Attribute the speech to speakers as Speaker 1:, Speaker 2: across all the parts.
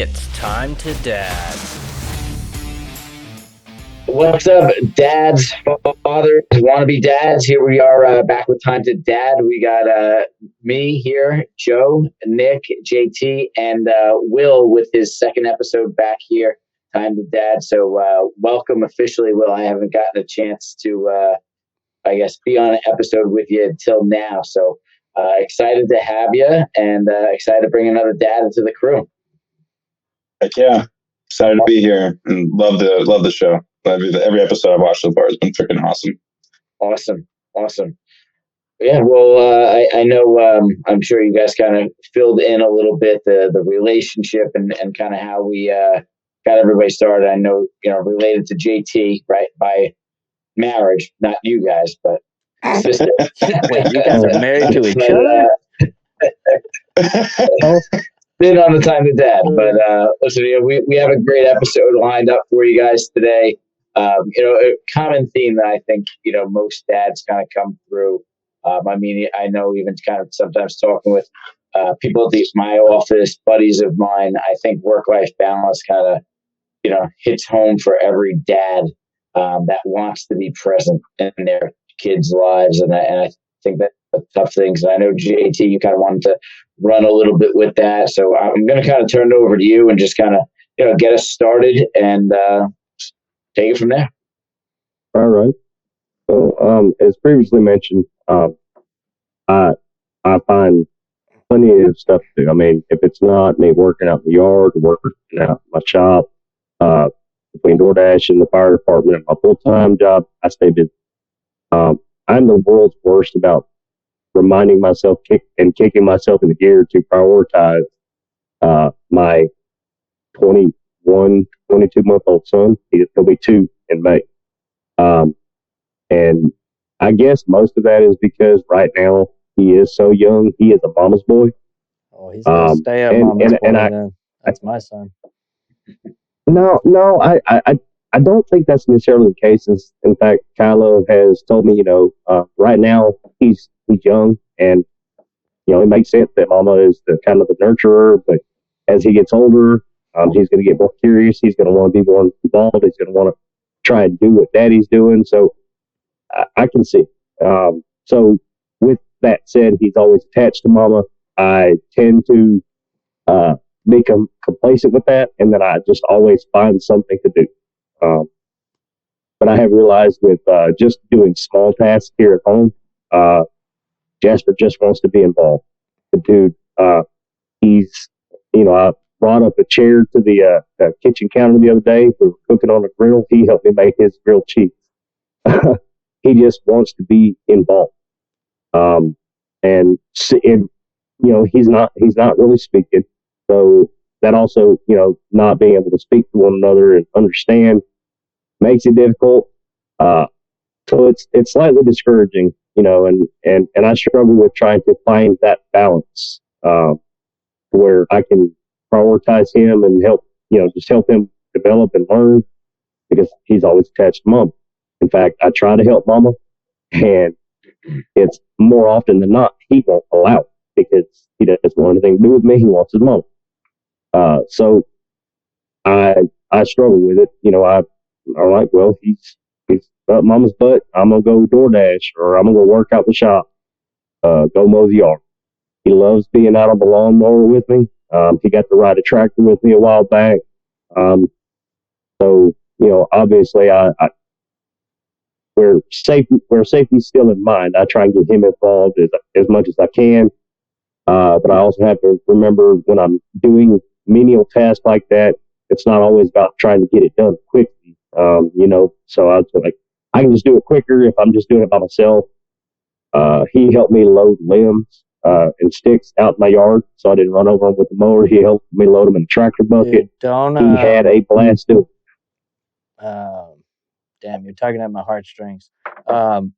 Speaker 1: It's time to dad.
Speaker 2: What's up, dads, fathers, wannabe dads? Here we are back with Time to Dad. We got me here, Joe, Nick, JT, and Will with his second episode back here, Time to Dad. So welcome officially, Will. I haven't gotten a chance to, I guess, be on an episode with you until now. So excited to have you and excited to bring another dad into the crew.
Speaker 3: Heck yeah. Excited to be here and love the show. Every episode I've watched so far has been freaking awesome.
Speaker 2: Awesome. Yeah, well, I know. I'm sure you guys kind of filled in a little bit the relationship and kind of how we got everybody started. I know, related to JT, right, by marriage, not you guys, but sister.
Speaker 1: Wait, you guys are married to each other?
Speaker 2: Been on the Time to Dad, but listen, we have a great episode lined up for you guys today. A common theme that I think most dads kind of come through. I know even kind of sometimes talking with people at my office, buddies of mine. I think work-life balance kind of hits home for every dad that wants to be present in their kids' lives, and I think that tough things. And I know JT, you kind of wanted to run a little bit with that, so I'm going to kind of turn it over to you and just kind of get us started and take it from there.
Speaker 4: All right. So, as previously mentioned, I find plenty of stuff to do. I mean, if it's not me working out in the yard, working out my shop, between DoorDash and the fire department and my full-time job, I stay busy. I'm the world's worst about reminding myself kicking myself in the gear to prioritize my 21, 22-month-old son. He'll be 2 in May. And I guess most of that is because right now he is so young. He is a mama's boy.
Speaker 1: Oh, he's going to stay a mama's boy then. That's my son.
Speaker 4: No, I don't think that's necessarily the case. In fact, Kylo has told me, right now he's young, and it makes sense that Mama is the kind of the nurturer. But as he gets older, he's going to get more curious. He's going to want to be more involved. He's going to want to try and do what Daddy's doing. So I can see. So with that said, he's always attached to Mama. I tend to become complacent with that, and then I just always find something to do. But I have realized with just doing small tasks here at home, Jasper just wants to be involved. The dude, I brought up a chair to the kitchen counter the other day. We were cooking on a grill. He helped me make his grilled cheese. He just wants to be involved. He's not really speaking. So that also, not being able to speak to one another and understand makes it difficult. So it's slightly discouraging, and I struggle with trying to find that balance, where I can prioritize him and just help him develop and learn, because he's always attached to Mom. In fact, I try to help Mama, and it's more often than not, he won't allow it because he doesn't want anything to do with me. He wants his mom. So I struggle with it. I'm like, well, he's up Mama's butt. I'm gonna go DoorDash, or I'm gonna go work out the shop, go mow the yard. He loves being out on the lawnmower with me. He got to ride a tractor with me a while back. So obviously, where safety's still in mind, I try and get him involved as much as I can. But I also have to remember when I'm doing menial tasks like that, it's not always about trying to get it done quickly. So I was like, I can just do it quicker if I'm just doing it by myself. He helped me load limbs and sticks out in my yard, so I didn't run over them with the mower. He helped me load them in a tractor bucket. He had a blast doing it.
Speaker 1: Damn, you're tugging at my heartstrings. One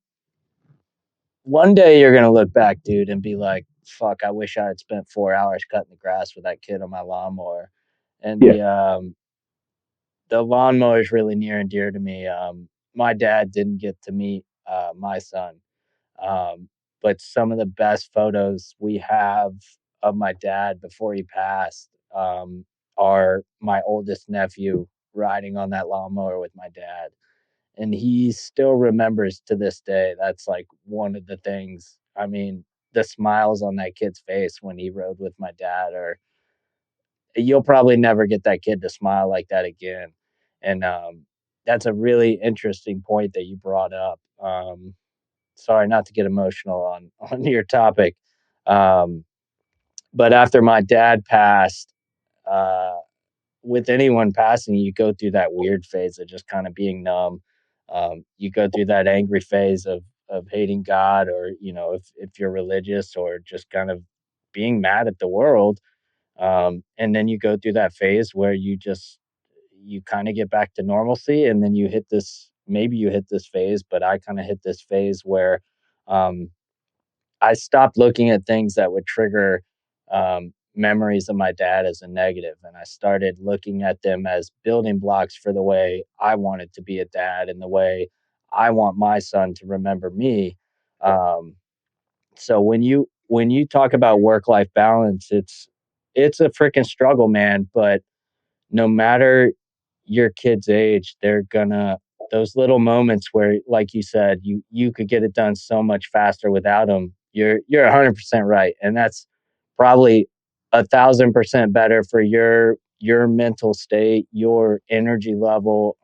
Speaker 1: day you're going to look back, dude, and be like, fuck, I wish I had spent 4 hours cutting the grass with that kid on my lawnmower. And the lawnmower is really near and dear to me. My dad didn't get to meet my son. But some of the best photos we have of my dad before he passed, are my oldest nephew riding on that lawnmower with my dad. And he still remembers to this day. That's like one of the things. I mean, the smiles on that kid's face when he rode with my dad, or you'll probably never get that kid to smile like that again. And that's a really interesting point that you brought up. Sorry, not to get emotional on your topic, but after my dad passed, uh, with anyone passing, you go through that weird phase of just kind of being numb. You go through that angry phase of hating God, or if you're religious, or just kind of being mad at the world. And then you go through that phase where you kind of get back to normalcy, and then you hit this. Maybe you hit this phase, but I kind of hit this phase where um, I stopped looking at things that would trigger memories of my dad as a negative, and I started looking at them as building blocks for the way I wanted to be a dad and the way I want my son to remember me. Um, so when you talk about work life balance, it's a freaking struggle, man. But no matter your kid's age, they're gonna those little moments where, like you said, you could get it done so much faster without them. You're 100% right, and that's probably 1,000% better for your mental state, your energy level,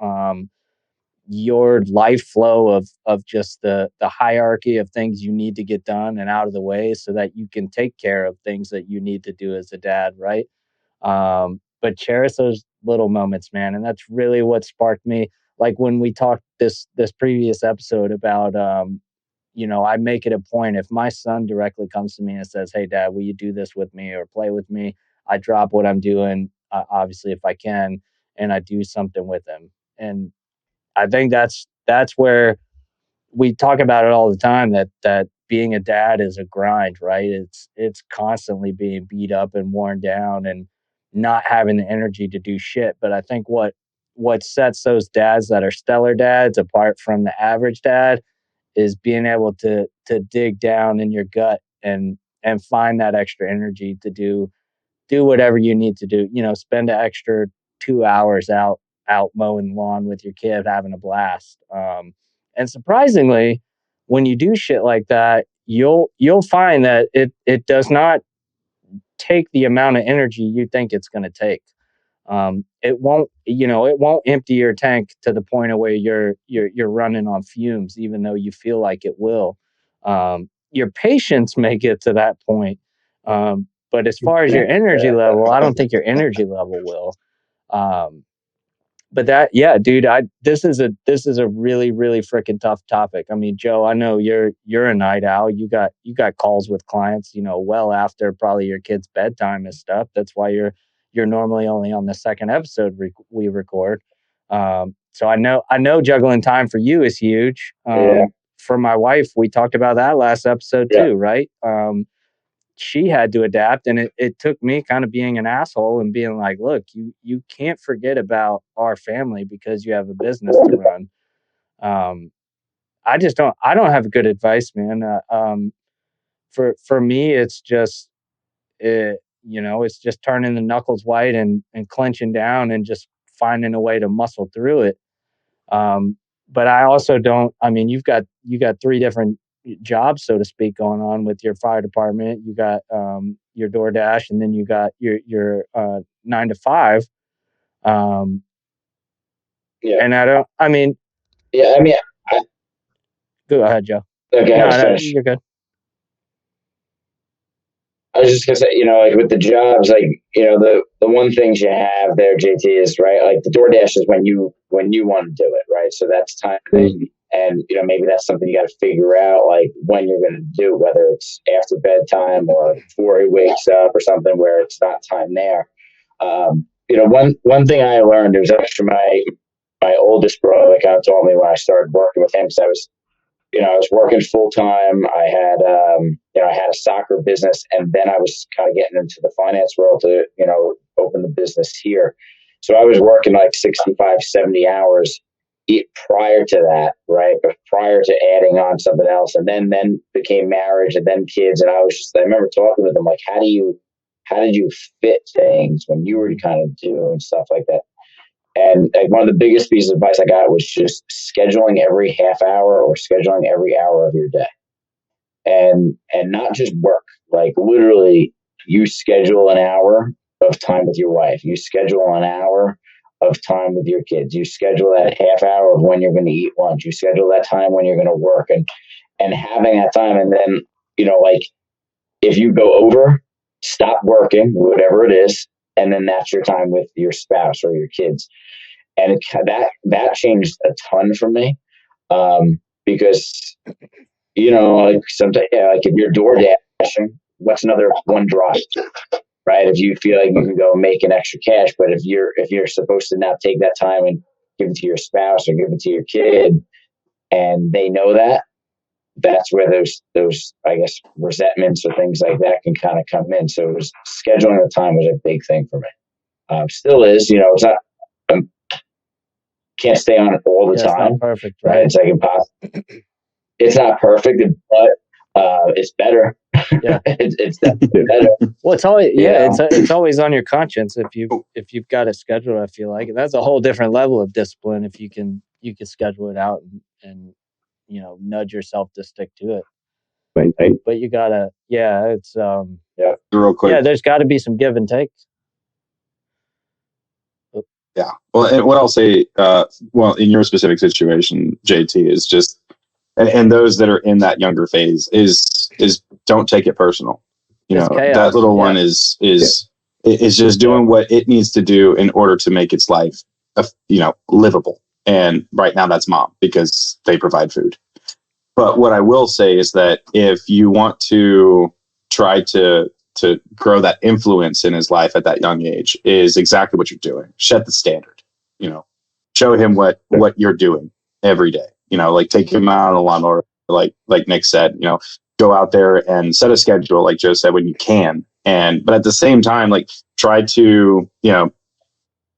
Speaker 1: your life flow of just the hierarchy of things you need to get done and out of the way, so that you can take care of things that you need to do as a dad, right? But cherish those little moments, man. And that's really what sparked me. Like when we talked this previous episode about, I make it a point, if my son directly comes to me and says, "Hey, Dad, will you do this with me or play with me?" I drop what I'm doing, obviously, if I can, and I do something with him. And I think that's where we talk about it all the time, that being a dad is a grind, right? It's constantly being beat up and worn down and not having the energy to do shit. But I think what sets those dads that are stellar dads apart from the average dad is being able to dig down in your gut and find that extra energy to do whatever you need to do. Spend an extra 2 hours out mowing the lawn with your kid, having a blast. And surprisingly, when you do shit like that, you'll find that it does not take the amount of energy you think it's going to take. It won't empty your tank to the point of where you're running on fumes, even though you feel like it will. Your patience may get to that point, but as far as your energy level, I don't think your energy level will. Um, but yeah, dude, this is a really, really freaking tough topic. I mean, Joe, I know you're a night owl. You got calls with clients, well after probably your kid's bedtime and stuff. That's why you're normally only on the second episode we record. So I know juggling time for you is huge. For my wife, we talked about that last episode too, right? She had to adapt, and it took me kind of being an asshole and being like, look, you can't forget about our family because you have a business to run. I don't have good advice, man. For me, it's just it's just turning the knuckles white and clenching down and just finding a way to muscle through it. But I also don't. I mean, you got three different jobs, so to speak, going on with your fire department. You got your DoorDash, and then you got your 9 to 5. And I don't. I mean, go ahead, Joe.
Speaker 2: Okay,
Speaker 1: no, you're good.
Speaker 2: I was just gonna say, like with the jobs, like the one things you have there, JT, is right. Like the DoorDash is when you want to do it, right? So that's time, and maybe that's something you got to figure out, like when you're going to do, whether it's after bedtime or before he wakes up or something where it's not time there. One thing I learned, it was actually my oldest brother that kind of told me when I started working with him, because I was working full time. I had, I had a soccer business, and then I was kind of getting into the finance world to, open the business here. So I was working like 65, 70 hours prior to that, right? But prior to adding on something else, and then became marriage, and then kids. And I remember talking with them, like, how do you how did you fit things when you were kind of doing stuff like that? And like one of the biggest pieces of advice I got was just scheduling every half hour or scheduling every hour of your day. And not just work, like literally you schedule an hour of time with your wife, you schedule an hour of time with your kids, you schedule that half hour of when you're going to eat lunch, you schedule that time when you're going to work, and having that time. And then, like if you go over, stop working, whatever it is, and then that's your time with your spouse or your kids. And that changed a ton for me, because like sometimes, like if you're door dashing, what's another one drop, right? If you feel like you can go make an extra cash, but if you're supposed to now take that time and give it to your spouse or give it to your kid, and they know that, that's where those I guess resentments or things like that can kind of come in. So scheduling the time was a big thing for me. Still is, it's not. Can't stay on it all the time.
Speaker 1: It's not perfect, right?
Speaker 2: It's like impossible. It's not perfect, but it's better.
Speaker 1: Yeah,
Speaker 2: it's definitely better.
Speaker 1: Well, it's always it's always on your conscience if you've got it scheduled. I feel like, and that's a whole different level of discipline if you can schedule it out and nudge yourself to stick to it.
Speaker 4: Maintain.
Speaker 1: But you gotta, it's
Speaker 3: real quick.
Speaker 1: Yeah, there's got to be some give and take.
Speaker 3: Yeah. Well, and what I'll say, in your specific situation, JT, is just, and those that are in that younger phase is don't take it personal. That little one is just doing what it needs to do in order to make its life, livable. And right now that's mom, because they provide food. But what I will say is that if you want to try to grow that influence in his life at that young age, is exactly what you're doing. Set the standard, show him what you're doing every day, like take him out on a lawnmower, like Nick said, go out there and set a schedule, like Joe said, when you can. But at the same time, like try to,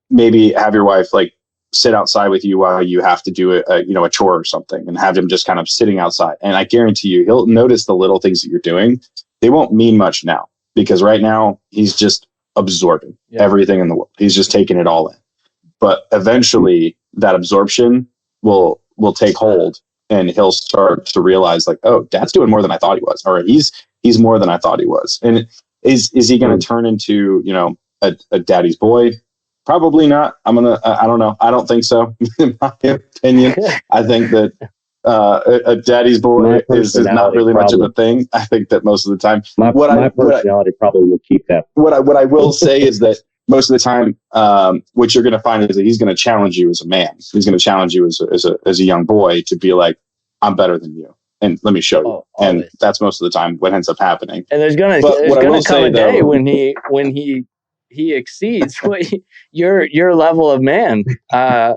Speaker 3: maybe have your wife like sit outside with you while you have to do a chore or something, and have him just kind of sitting outside. And I guarantee you, he'll notice the little things that you're doing. They won't mean much now, because right now he's just absorbing everything in the world. He's just taking it all in. But eventually that absorption will take hold, and he'll start to realize like, oh, dad's doing more than I thought he was, or he's more than I thought he was. And is he going to turn into, a daddy's boy? Probably not. I don't know. I don't think so. In my opinion, I think that a daddy's boy is not really much of a thing. I think that most of the time,
Speaker 4: my personality probably will keep that.
Speaker 3: What I will say is that most of the time, what you're going to find is that he's going to challenge you as a man. He's going to challenge you as a young boy to be like, I'm better than you, and let me show you. And that's most of the time what ends up happening.
Speaker 1: And there's gonna come a day when he exceeds your level of man. I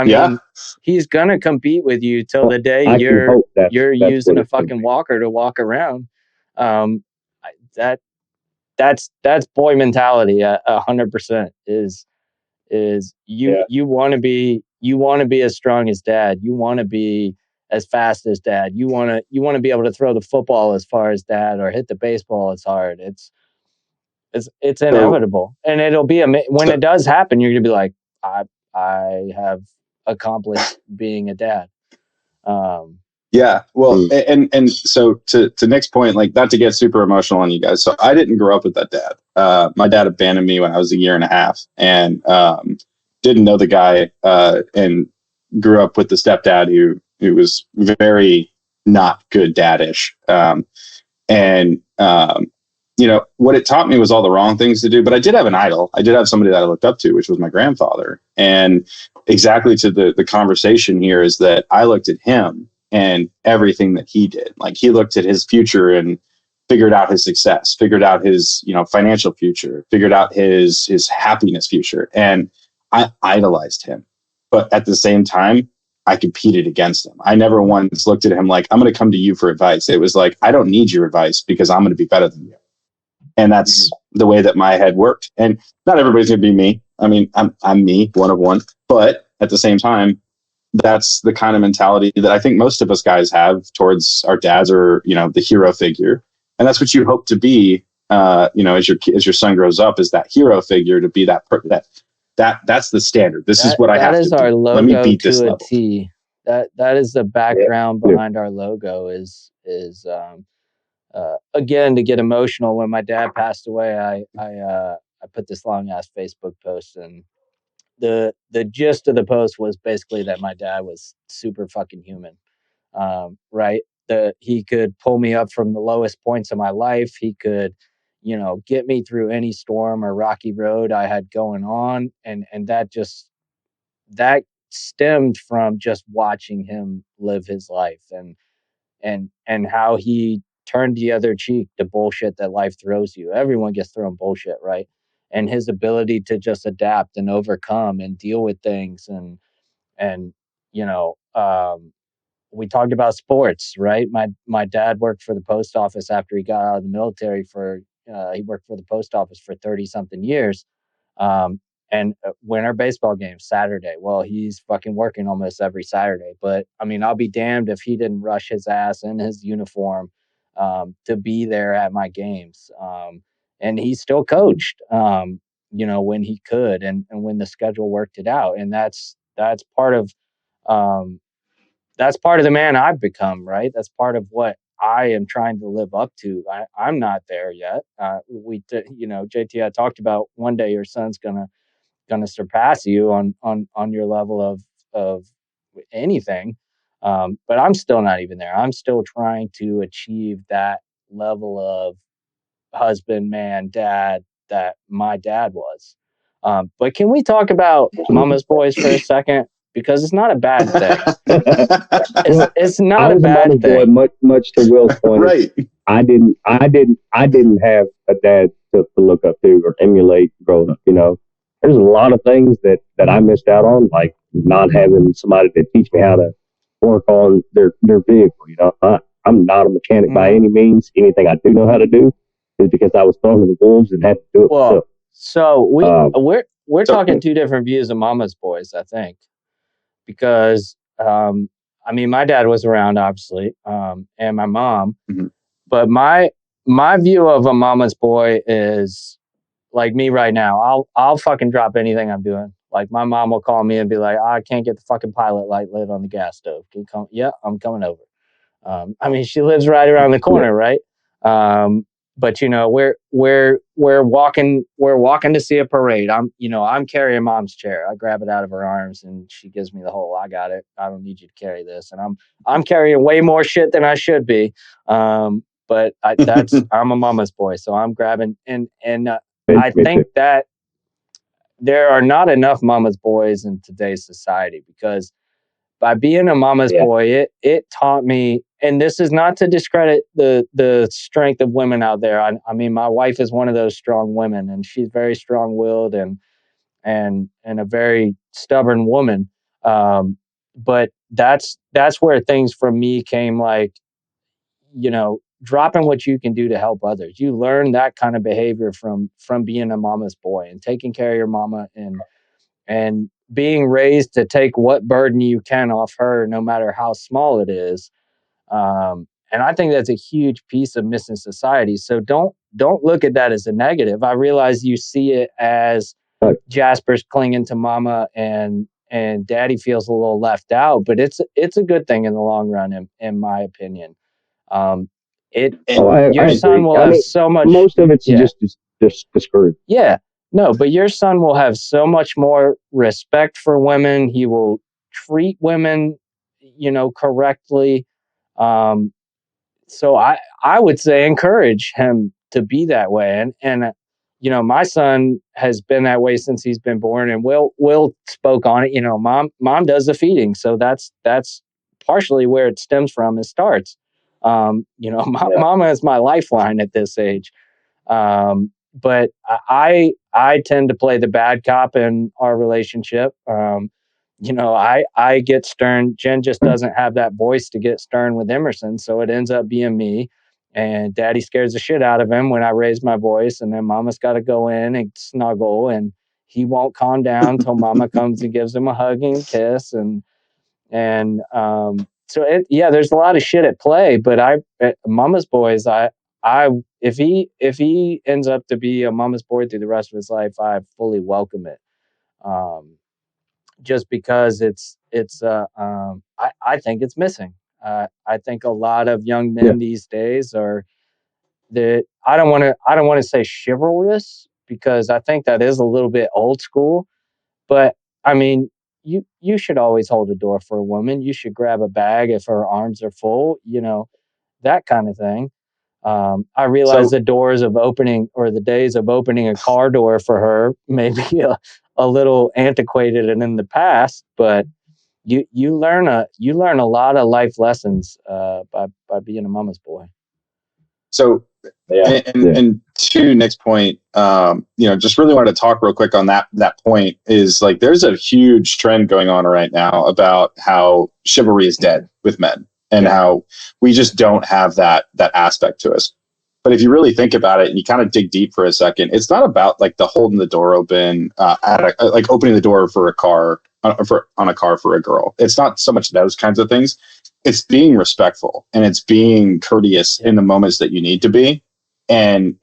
Speaker 1: mean, he's gonna compete with you till the day you're using a fucking walker to walk around. That's boy mentality. 100% is you want to be as strong as dad. You want to be as fast as dad. You want to be able to throw the football as far as dad, or hit the baseball as hard. It's inevitable, and it'll be when it does happen. You're gonna be like, I have accomplished being a dad.
Speaker 3: Yeah, well, and so to Nick's point, like, not to get super emotional on you guys. So I didn't grow up with that dad. My dad abandoned me when I was a year and a half, and didn't know the guy, and grew up with the stepdad who was very not good daddish. What it taught me was all the wrong things to do, but I did have an idol. I did have somebody that I looked up to, which was my grandfather. And exactly to the conversation here is that I looked at him and everything that he did. Like, he looked at his future and figured out his success, figured out his, financial future, figured out his happiness future. And I idolized him. But at the same time, I competed against him. I never once looked at him like, I'm going to come to you for advice. It was like, I don't need your advice because I'm going to be better than you. And that's the way that my head worked. And not everybody's going to be me. I mean, I'm me, one of one. But at the same time, that's the kind of mentality that I think most of us guys have towards our dads, or, the hero figure. And that's what you hope to be as your son grows up, is that hero figure to be that's the standard. This is what I have to do.
Speaker 1: That is our logo.
Speaker 3: Let me beat this
Speaker 1: to a
Speaker 3: level.
Speaker 1: T. That is the background behind our logo. Again, to get emotional, when my dad passed away, I put this long ass Facebook post, and the gist of the post was basically that my dad was super fucking human. Right? He could pull me up from the lowest points of my life. He could, get me through any storm or rocky road I had going on, and that stemmed from just watching him live his life, and how he turned the other cheek to bullshit that life throws you. Everyone gets thrown bullshit, right? And his ability to just adapt and overcome and deal with things, and we talked about sports, right? My dad worked for the post office after he got out of the military. He worked for the post office for 30 something years. And winter baseball game Saturday. Well, he's fucking working almost every Saturday. But I mean, I'll be damned if he didn't rush his ass in his uniform to be there at my games. And he still coached, when he could, and when the schedule worked it out. And that's part of the man I've become, right? That's part of what I am trying to live up to. I'm not there yet. JT, I talked about one day your son's gonna surpass you on your level of anything, but I'm still not even there. I'm still trying to achieve that level of husband, man, dad that my dad was. But can we talk about Mama's Boys for a second? Because it's not a bad thing. It's not a bad thing.
Speaker 4: Boy, much to Will's point.
Speaker 3: Right.
Speaker 4: I didn't have a dad to look up to or emulate growing up. There's a lot of things that I missed out on, like not having somebody to teach me how to work on their vehicle. I'm not a mechanic by any means. Anything I do know how to do is because I was thrown to the wolves and had to do it myself.
Speaker 1: So we're talking two different views of Mama's Boys, I think, because my dad was around, obviously, and my mom, but my view of a Mama's Boy is like me right now. I'll fucking drop anything I'm doing. Like my mom will call me and be like, I can't get the fucking pilot light lit on the gas stove. Can you come? Yeah, I'm coming over. She lives right around the corner, right? But we're walking to see a parade. I'm carrying mom's chair. I grab it out of her arms and she gives me the whole, I got it. I don't need you to carry this. And I'm carrying way more shit than I should be. But I'm a mama's boy, so I'm grabbing and I think that there are not enough mama's boys in today's society, because by being a mama's boy, it taught me, and this is not to discredit the strength of women out there. My wife is one of those strong women, and she's very strong-willed and a very stubborn woman. But that's where things for me came, like, dropping what you can do to help others. You learn that kind of behavior from being a mama's boy and taking care of your mama and being raised to take what burden you can off her, no matter how small it is. And I think that's a huge piece of missing society. So don't look at that as a negative. I realize you see it as Jasper's clinging to mama and daddy feels a little left out, but it's a good thing in the long run, in my opinion. Your son will have so much.
Speaker 4: Most of it's just discouraged.
Speaker 1: Yeah, no, but your son will have so much more respect for women. He will treat women, correctly. So I would say encourage him to be that way, and my son has been that way since he's been born, and Will spoke on it. Mom does the feeding, so that's partially where it stems from. It starts. Mama is my lifeline at this age. But I tend to play the bad cop in our relationship. I get stern. Jen just doesn't have that voice to get stern with Emerson, so it ends up being me. And Daddy scares the shit out of him when I raise my voice, and then Mama's got to go in and snuggle, and he won't calm down until Mama comes and gives him a hug and kiss, so there's a lot of shit at play. But Mama's Boys, I if he ends up to be a mama's boy through the rest of his life, I fully welcome it. Just because I think it's missing. I think a lot of young men these days are that I don't want to say chivalrous, because I think that is a little bit old school, but I mean, you should always hold a door for a woman. You should grab a bag if her arms are full, that kind of thing. I realize the doors of opening, or the days of opening a car door for her may be a little antiquated and in the past, but you learn a lot of life lessons by being a mama's boy.
Speaker 3: So, and to Nick's point, just really wanted to talk real quick on that point. Is like there's a huge trend going on right now about how chivalry is dead with men, and how we just don't have that aspect to us. But if you really think about it and you kind of dig deep for a second, it's not about like the holding the door open, like opening the door for a car, on a car for a girl. It's not so much those kinds of things. It's being respectful, and it's being courteous in the moments that you need to be. And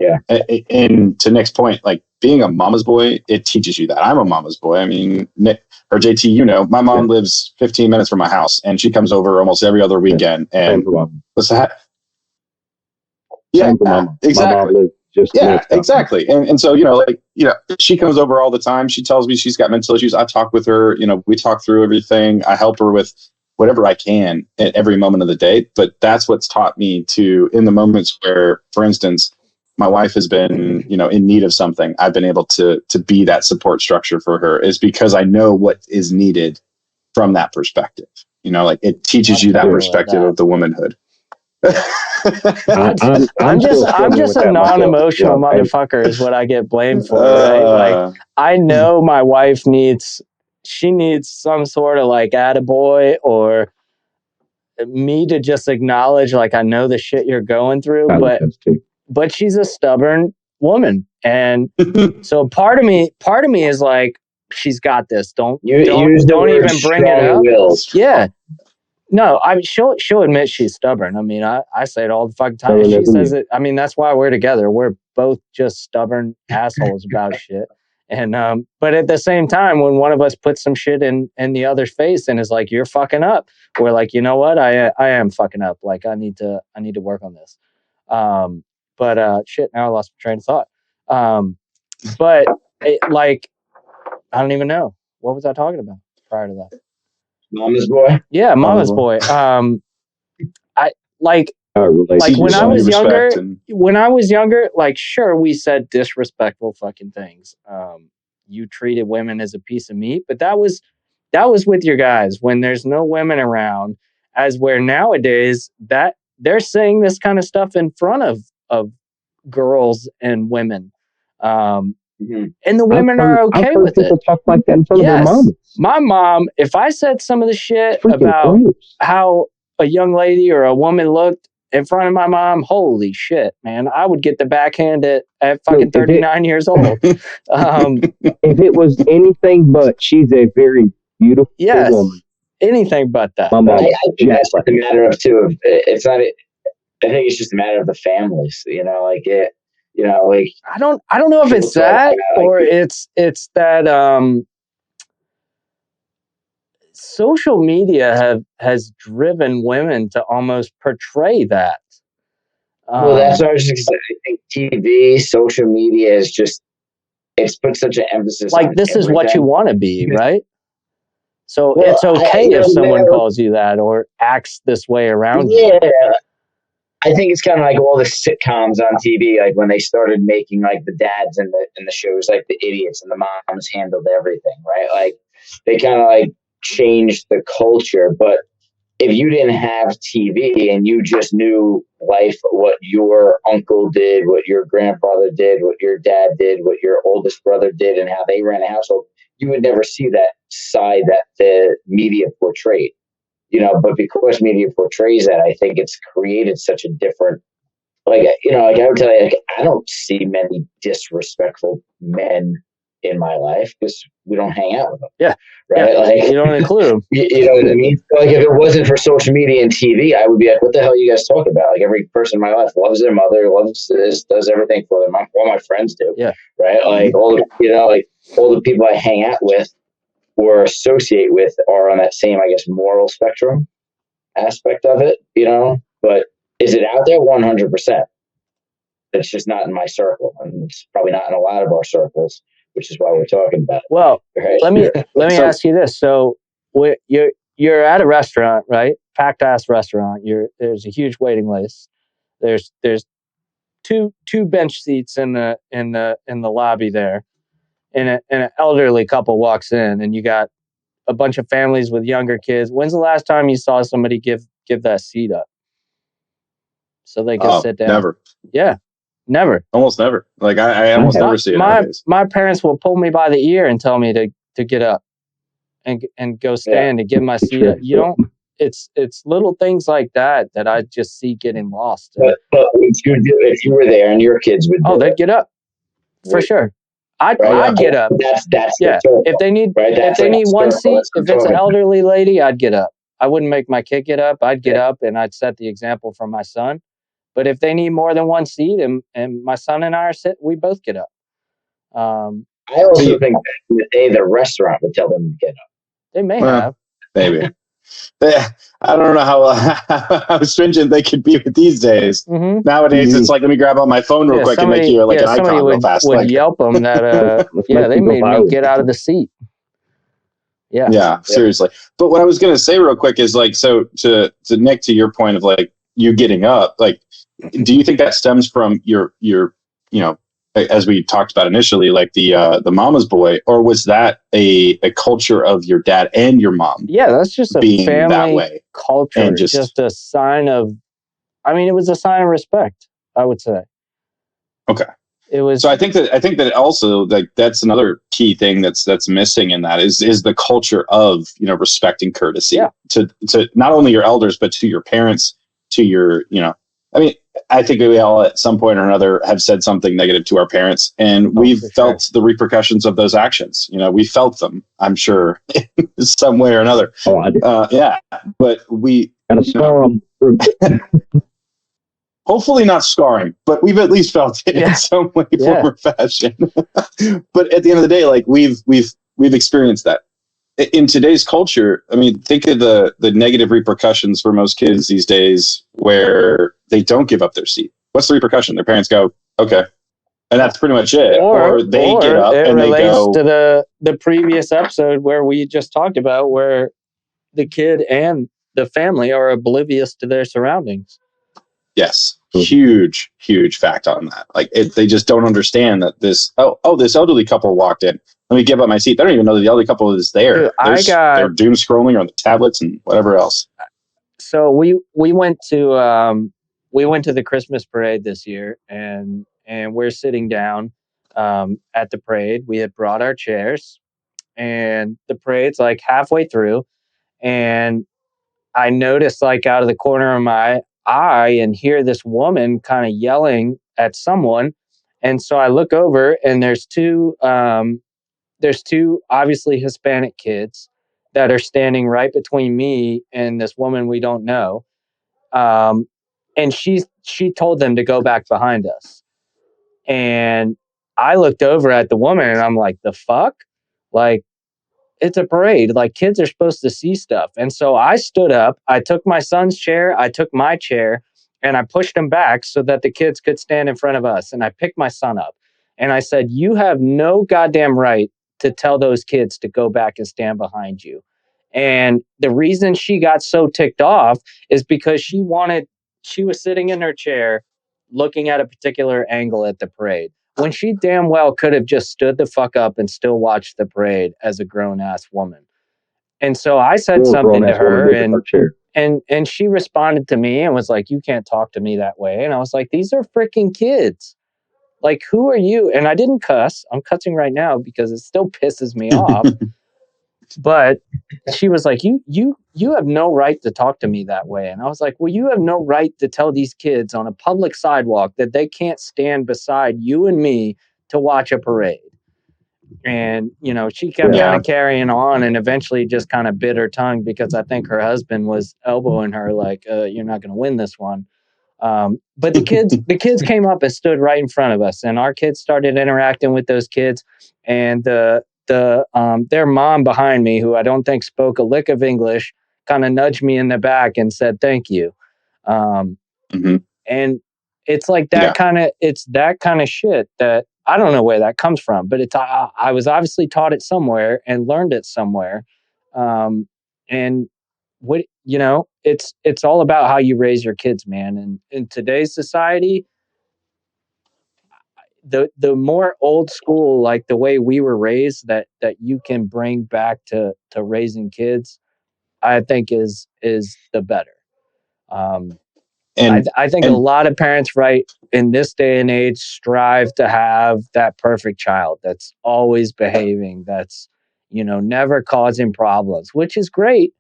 Speaker 3: and to Nick's point, like being a mama's boy, it teaches you that. I'm a mama's boy. I mean, Nick or JT, my mom lives 15 minutes from my house, and she comes over almost every other weekend. And what's that? Yeah, exactly. Exactly. And so, she comes over all the time. She tells me she's got mental issues. I talk with her, we talk through everything. I help her with whatever I can at every moment of the day. But that's what's taught me to, in the moments where, for instance, my wife has been, in need of something, I've been able to be that support structure for her, is because I know what is needed from that perspective. Like it teaches you that perspective of the womanhood.
Speaker 1: I'm just a non-emotional motherfucker is what I get blamed for, right? Like I know my wife needs some sort of like attaboy, or me to just acknowledge like I know the shit you're going through, but she's a stubborn woman, and so part of me is like, she's got this. Don't even bring it up. Yeah. No, I mean she'll admit she's stubborn. I mean, I say it all the fucking time. She says it. I mean, that's why we're together. We're both just stubborn assholes about shit. And but at the same time, when one of us puts some shit in the other's face and is like, "You're fucking up," we're like, "You know what? I am fucking up. Like I need to work on this." But shit. Now I lost my train of thought. But like, I don't even know what was I talking about prior to that.
Speaker 2: Mama's boy.
Speaker 1: Yeah, mama's boy. I like when I was younger. When I was younger, like sure, we said disrespectful fucking things. You treated women as a piece of meat, but that was with your guys when there's no women around. As where nowadays that they're saying this kind of stuff in front of girls and women. And the women are okay with it.
Speaker 4: Talk like that in front of their moms.
Speaker 1: My mom, if I said some of the shit about how a young lady or a woman looked in front of my mom, holy shit, man, I would get the backhand at fucking 39 years old.
Speaker 4: If it was anything but, she's a very beautiful woman.
Speaker 1: Anything but that.
Speaker 2: I think that's a matter of too. It's not. I think it's just a matter of the families. Like it. Like
Speaker 1: I don't know if it's that or it's that social media has driven women to almost portray that.
Speaker 2: Well, that's what I was just saying. I think TV, social media is just, it's put such an emphasis
Speaker 1: like
Speaker 2: on
Speaker 1: this
Speaker 2: everything.
Speaker 1: Is what you want to be, right? So it's okay if someone calls you that or acts this way around you.
Speaker 2: Yeah. I think it's kind of like all the sitcoms on TV, like when they started making like the dads in the shows, like the idiots, and the moms handled everything, right? Like they kind of like changed the culture. But if you didn't have TV and you just knew life, what your uncle did, what your grandfather did, what your dad did, what your oldest brother did, and how they ran a household, you would never see that side that the media portrayed. But because media portrays that, I think it's created such a different, like I would tell you, like, I don't see many disrespectful men in my life because we don't hang out with them.
Speaker 1: Yeah.
Speaker 2: Right.
Speaker 1: Yeah.
Speaker 2: Like,
Speaker 1: you don't include them.
Speaker 2: You know what I mean? Like, if it wasn't for social media and TV, I would be like, what the hell are you guys talking about? Like, every person in my life loves their mother, loves this, does everything for them. All my friends do.
Speaker 1: Yeah.
Speaker 2: Right. Like, all the people I hang out with or associate with are on that same, I guess, moral spectrum aspect of it, but is it out there? 100%. It's just not in my circle, and it's probably not in a lot of our circles, which is why we're talking about it.
Speaker 1: Well,
Speaker 2: right?
Speaker 1: let me ask you this. So you're at a restaurant, right? Packed ass restaurant. There's a huge waiting list. There's two bench seats in the lobby there, and an elderly couple walks in, and you got a bunch of families with younger kids. When's the last time you saw somebody give that seat up so they can sit down?
Speaker 3: Never.
Speaker 1: Yeah, never.
Speaker 3: Almost never. Like I almost never see it nowadays.
Speaker 1: My parents will pull me by the ear and tell me to get up and go stand and give my seat up. You don't. It's little things like that I just see getting lost.
Speaker 2: But if you were there and your kids would,
Speaker 1: they'd get up for sure. I'd get up.
Speaker 2: That's
Speaker 1: yeah. If they need one seat, if it's an elderly lady, I'd get up. I wouldn't make my kid get up. I'd get up and I'd set the example for my son. But if they need more than one seat and my son and I are sitting, we both get up.
Speaker 2: I also think back in the day, the restaurant would tell them to get up.
Speaker 1: They may have.
Speaker 3: Maybe. I don't know how stringent they could be with these days.
Speaker 1: Mm-hmm.
Speaker 3: Nowadays, it's like, let me grab on my phone real quick and make you an icon real fast.
Speaker 1: Would yelp them that, they made me get out of the seat. Yeah,
Speaker 3: seriously. But what I was going to say real quick is like, so to Nick, to your point of like you getting up, like, do you think that stems from your as we talked about initially, like the mama's boy, or was that a culture of your dad and your mom?
Speaker 1: Yeah, that's just a
Speaker 3: being
Speaker 1: family
Speaker 3: that way
Speaker 1: culture, and just a sign of. I mean, it was a sign of respect, I would say.
Speaker 3: Okay.
Speaker 1: It was.
Speaker 3: So I think that also, like, that's another key thing that's missing in that is the culture of respect and courtesy to not only your elders but to your parents, to your I mean, I think we all at some point or another have said something negative to our parents, and we've felt the repercussions of those actions. We felt them, I'm sure, some way or another.
Speaker 4: Oh, I did.
Speaker 3: Yeah, but we
Speaker 4: got to scar them.
Speaker 3: Hopefully not scarring, but we've at least felt it in some way, form, or fashion. But at the end of the day, like we've experienced that. In today's culture, I mean, think of the negative repercussions for most kids these days where they don't give up their seat. What's the repercussion? Their parents go, okay. And that's pretty much it. Or they get up and they go.
Speaker 1: To the previous episode where we just talked about where the kid and the family are oblivious to their surroundings.
Speaker 3: Yes. Huge fact on that. Like they just don't understand that this elderly couple walked in. Let me give up my seat. They don't even know that the elderly couple is there.
Speaker 1: Dude,
Speaker 3: they're doom scrolling on the tablets and whatever else.
Speaker 1: So we went to the Christmas parade this year, and we're sitting down at the parade. We had brought our chairs, and the parade's like halfway through, and I noticed, like, out of the corner of my eye and hear this woman kind of yelling at someone. And so I look over and there's two obviously Hispanic kids that are standing right between me and this woman we don't know. And she told them to go back behind us. And I looked over at the woman and I'm like, the fuck? Like, it's a parade. Like, kids are supposed to see stuff. And so I stood up, I took my son's chair, I took my chair, and I pushed them back so that the kids could stand in front of us. And I picked my son up and I said, you have no goddamn right to tell those kids to go back and stand behind you. And the reason she got so ticked off is because she was sitting in her chair looking at a particular angle at the parade, when she damn well could have just stood the fuck up and still watched the parade as a grown-ass woman. And so I said something to her, and she responded to me and was like, you can't talk to me that way. And I was like, these are freaking kids. Like, who are you? And I didn't cuss. I'm cussing right now because it still pisses me off. But she was like, you have no right to talk to me that way. And I was like, well, you have no right to tell these kids on a public sidewalk that they can't stand beside you and me to watch a parade. And, you know, she kept kind of carrying on and eventually just kind of bit her tongue because I think her husband was elbowing her like, you're not going to win this one. But the kids came up and stood right in front of us, and our kids started interacting with those kids. And their mom behind me, who I don't think spoke a lick of English, kind of nudged me in the back and said, "Thank you." And it's like that it's that kind of shit that I don't know where that comes from, but I was obviously taught it somewhere and learned it somewhere. And what, you know, it's all about how you raise your kids, man. And in today's society, the more old school, like the way we were raised, that you can bring back to raising kids, I think is the better. And I think a lot of parents, right, in this day and age, strive to have that perfect child that's always behaving, that's, you know, never causing problems, which is great.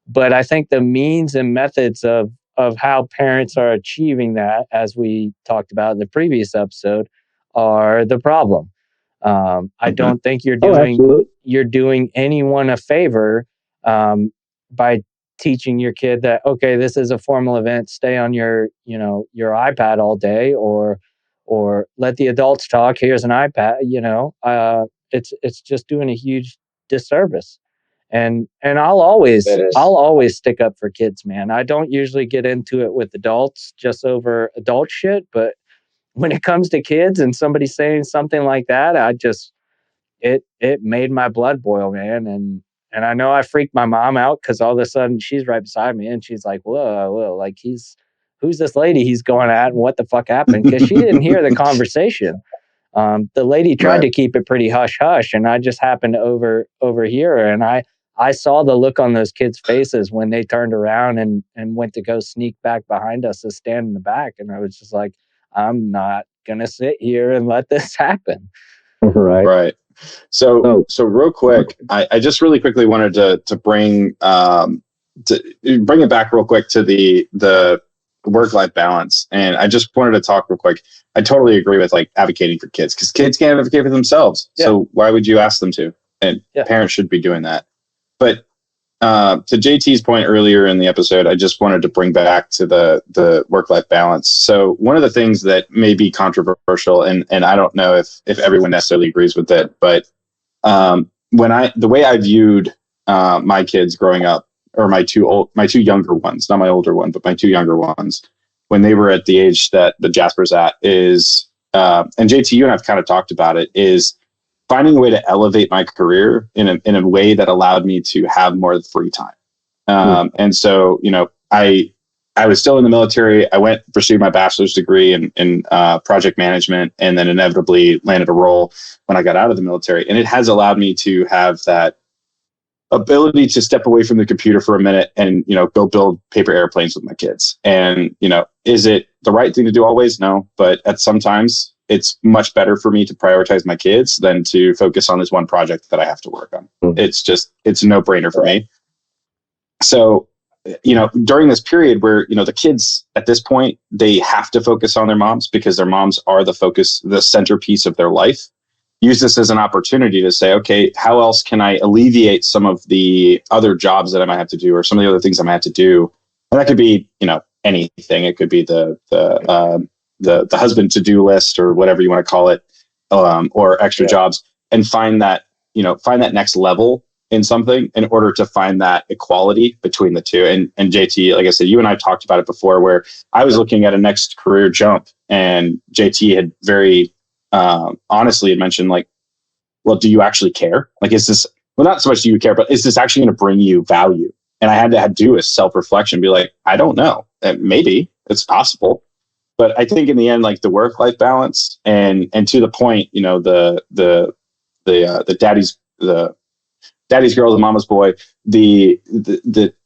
Speaker 1: But I think the means and methods of how parents are achieving that, as we talked about in the previous episode, are the problem. I don't think you're doing anyone a favor by teaching your kid that, okay, this is a formal event, stay on your iPad all day, or let the adults talk, here's an iPad. It's just doing a huge disservice. And I'll always stick up for kids, man. I don't usually get into it with adults just over adult shit, but when it comes to kids and somebody saying something like that, it made my blood boil, man. And I know I freaked my mom out because all of a sudden she's right beside me and she's like, whoa, like who's this lady he's going at and what the fuck happened? Because she didn't hear the conversation. The lady tried to keep it pretty hush hush, and I just happened to overhear her. And I saw the look on those kids' faces when they turned around and went to go sneak back behind us and stand in the back. And I was just like, I'm not gonna sit here and let this happen.
Speaker 3: Right. So real quick, I just really quickly wanted to bring it back real quick to the work-life balance. And I just wanted to talk real quick. I totally agree with like advocating for kids, because kids can't advocate for themselves. Yeah. So why would you ask them to? And parents should be doing that. But to JT's point earlier in the episode, I just wanted to bring back to the work-life balance. So one of the things that may be controversial, and I don't know if everyone necessarily agrees with it, but the way I viewed my kids growing up, or my two younger ones, not my older one, but my two younger ones, when they were at the age that the Jasper's at, is, and JT, you and I've kind of talked about it, is finding a way to elevate my career in a way that allowed me to have more free time. And so, you know, I was still in the military. I went to pursue my bachelor's degree in project management, and then inevitably landed a role when I got out of the military. And it has allowed me to have that ability to step away from the computer for a minute and, you know, go build paper airplanes with my kids. And, you know, is it the right thing to do always? No. But at sometimes it's much better for me to prioritize my kids than to focus on this one project that I have to work on. It's a no-brainer for me. So, you know, during this period where, you know, the kids at this point, they have to focus on their moms because their moms are the focus, the centerpiece of their life. Use this as an opportunity to say, okay, how else can I alleviate some of the other jobs that I might have to do, or some of the other things I might have to do? And that could be, you know, anything. It could be the husband to-do list, or whatever you want to call it, or extra jobs, and find that next level in something in order to find that equality between the two. And JT, like I said, you and I talked about it before, where I was looking at a next career jump, and JT had very honestly had mentioned, like, well, do you actually care? Like, is this, well, not so much do you care, but is this actually going to bring you value? And I had to do a self-reflection, be like, I don't know. Maybe it's possible. But I think in the end, like, the work-life balance and to the point, you know, the daddy's girl, the mama's boy, the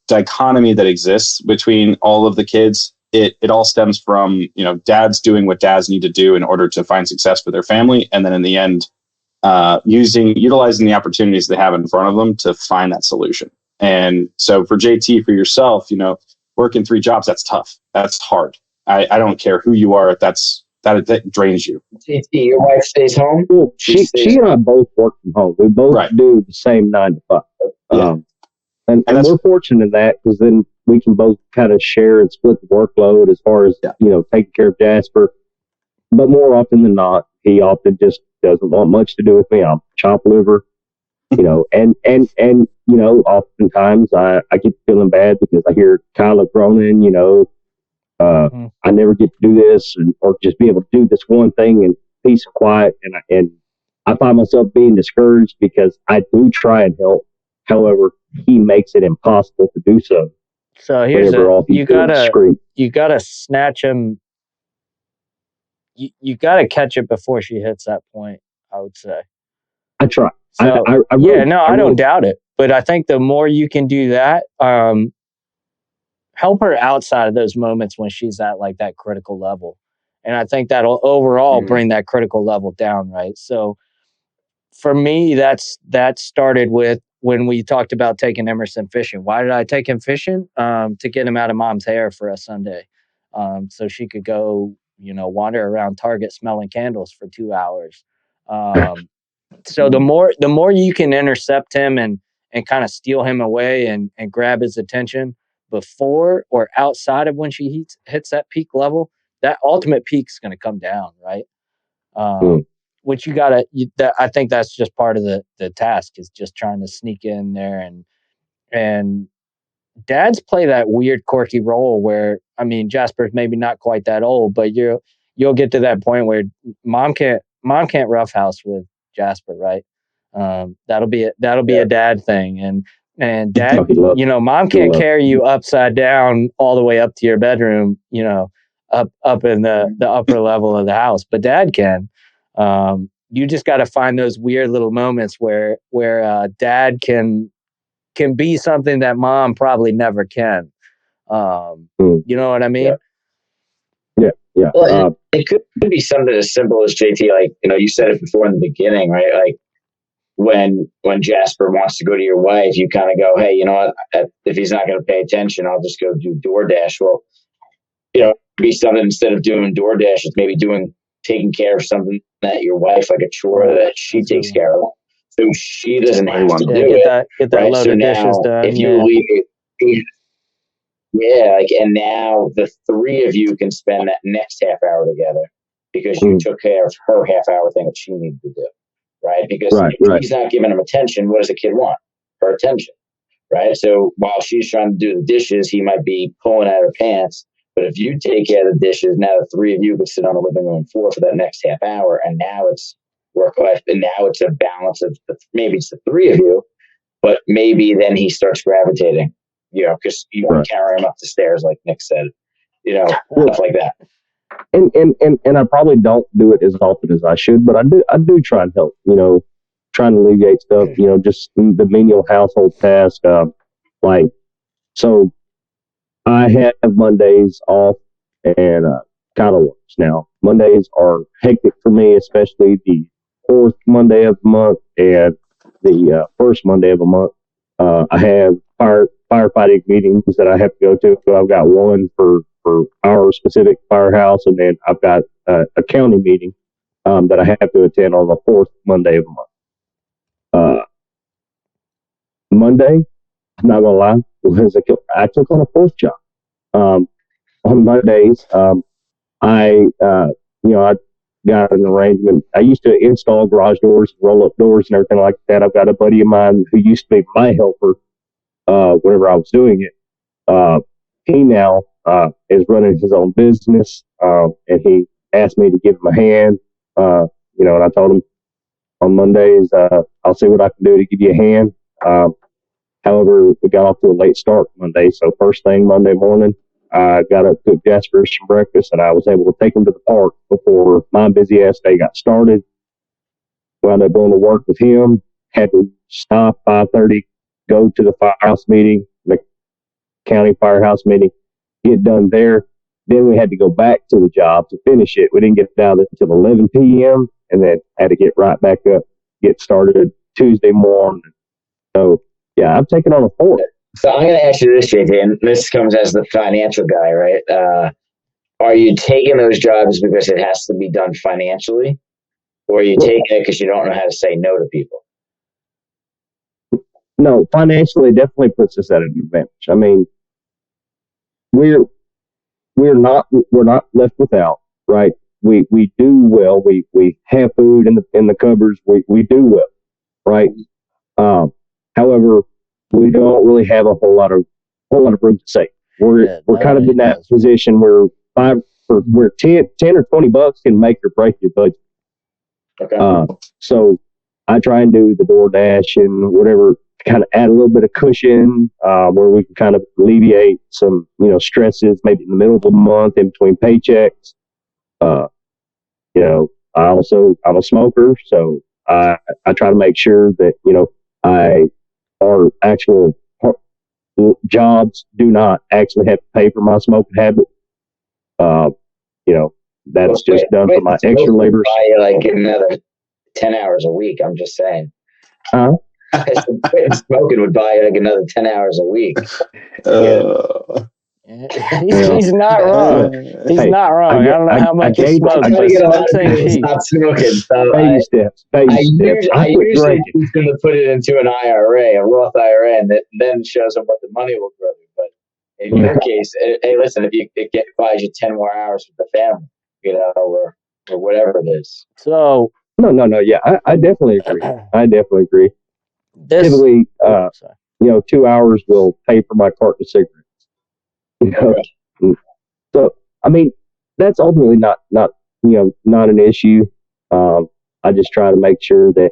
Speaker 3: dichotomy that exists between all of the kids, it all stems from, you know, dads doing what dads need to do in order to find success for their family, and then in the end, utilizing the opportunities they have in front of them to find that solution. And so for JT, for yourself, you know, working 3 jobs, that's tough. That's hard. I don't care who you are. That's that drains you.
Speaker 2: JT, your wife stays home?
Speaker 4: Well, she and I both work from home. We both do the same 9 to 5.
Speaker 3: Yeah.
Speaker 4: And we're fortunate in that, because then we can both kind of share and split the workload as far as, taking care of Jasper. But more often than not, he often just doesn't want much to do with me. I'm chop liver, and oftentimes I get feeling bad because I hear Kyla groaning, I never get to do this or just be able to do this one thing in peace and quiet. And I find myself being discouraged because I do try and help. However, he makes it impossible to do so.
Speaker 1: So here's you gotta snatch him. You gotta catch it before she hits that point, I would say.
Speaker 4: I try.
Speaker 1: So, I don't doubt it. But I think the more you can do that, help her outside of those moments when she's at like that critical level. And I think that'll overall bring that critical level down, right? So for me, that started with when we talked about taking Emerson fishing. Why did I take him fishing? To get him out of mom's hair for a Sunday. So she could go, wander around Target smelling candles for 2 hours. So the more you can intercept him and kind of steal him away and grab his attention before or outside of when she hits that peak level, that ultimate peak's going to come down, right? Which I think that's just part of the task, is just trying to sneak in there and dads play that weird quirky role where, Jasper's maybe not quite that old, but you'll get to that point where mom can't roughhouse with Jasper, right? That'll be a dad thing, and dad, mom can't carry you upside down all the way up to your bedroom, up in the upper level of the house, but dad can. You just got to find those weird little moments where dad can be something that mom probably never can. You know what I mean?
Speaker 4: Yeah.
Speaker 2: Well, it could be something as simple as JT, like, you said it before in the beginning, right? Like when Jasper wants to go to your wife, you kind of go, hey, you know what? If he's not going to pay attention, I'll just go do DoorDash. Well, be something, instead of doing DoorDash, it's maybe taking care of something that your wife, like a chore that she takes care of. So she doesn't have to do it.
Speaker 1: Get that load of dishes done.
Speaker 2: If you leave it, and now the 3 of you can spend that next half hour together because you took care of her half hour thing that she needed to do, right? Because if he's not giving him attention, what does a kid want? Her attention, right? So while she's trying to do the dishes, he might be pulling at her pants. But if you take care of the dishes, now the 3 of you can sit on the living room floor for that next half hour, and now it's work life, and now it's a balance of maybe it's the 3 of you, but maybe then he starts gravitating, because you want to carry him up the stairs, like Nick said, stuff like that.
Speaker 4: And I probably don't do it as often as I should, but I do try and help, trying to alleviate stuff, just the menial household task, so I have Mondays off, and kind of works. Now, Mondays are hectic for me, especially the 4th Monday of the month and the first Monday of the month. I have firefighting meetings that I have to go to. So I've got one for our specific firehouse, and then I've got a county meeting that I have to attend on the 4th Monday of the month. Monday, I'm not gonna lie, I took on a 4th job. On Mondays, I got an arrangement. I used to install garage doors, roll up doors, and everything like that. I've got a buddy of mine who used to be my helper whenever I was doing it. He now is running his own business, and he asked me to give him a hand. And I told him on Mondays, I'll see what I can do to give you a hand. However, we got off to a late start Monday, so first thing Monday morning, I got up, cooked Jasper some breakfast, and I was able to take him to the park before my busy ass day got started. Wound up going to work with him, had to stop 5:30, go to the firehouse meeting, the county firehouse meeting, get done there. Then we had to go back to the job to finish it. We didn't get down until 11 p.m. and then had to get right back up, get started Tuesday morning. So, yeah, I'm taking on a 4th.
Speaker 2: So I'm going to ask you this, JT, and this comes as the financial guy, right? are you taking those jobs because it has to be done financially, or are you taking it because you don't know how to say no to people?
Speaker 4: No, financially, it definitely puts us at an advantage. I mean, we're not left without, right? We do well. We have food in the cupboards. We do well, right? However, we don't really have a whole lot of room to save. We're kind of in that position where where 10 or $20 can make or break your budget.
Speaker 2: Okay.
Speaker 4: So I try and do the DoorDash and whatever, kind of add a little bit of cushion, where we can kind of alleviate some, stresses maybe in the middle of the month in between paychecks. I'm a smoker, so I try to make sure that, our actual jobs do not actually have to pay for my smoking habit. That's just done for my extra labor.
Speaker 2: Like another 10 hours a week. I'm just saying.
Speaker 4: Huh?
Speaker 2: Smoking would buy like another 10 hours a week.
Speaker 1: He's not wrong. He's not wrong. I don't know how much he smokes, but smokes ain't cheap.
Speaker 2: Stop smoking. So
Speaker 4: baby steps. I
Speaker 2: usually he's going to put it into an IRA, a Roth IRA, and then shows him what the money will grow. But in your case, hey, listen, if it buys you 10 more hours with the family, or whatever it is.
Speaker 1: So
Speaker 4: no, yeah, I definitely agree. Typically, 2 hours will pay for my carton of cigarettes. So I mean, that's ultimately not an issue. I just try to make sure that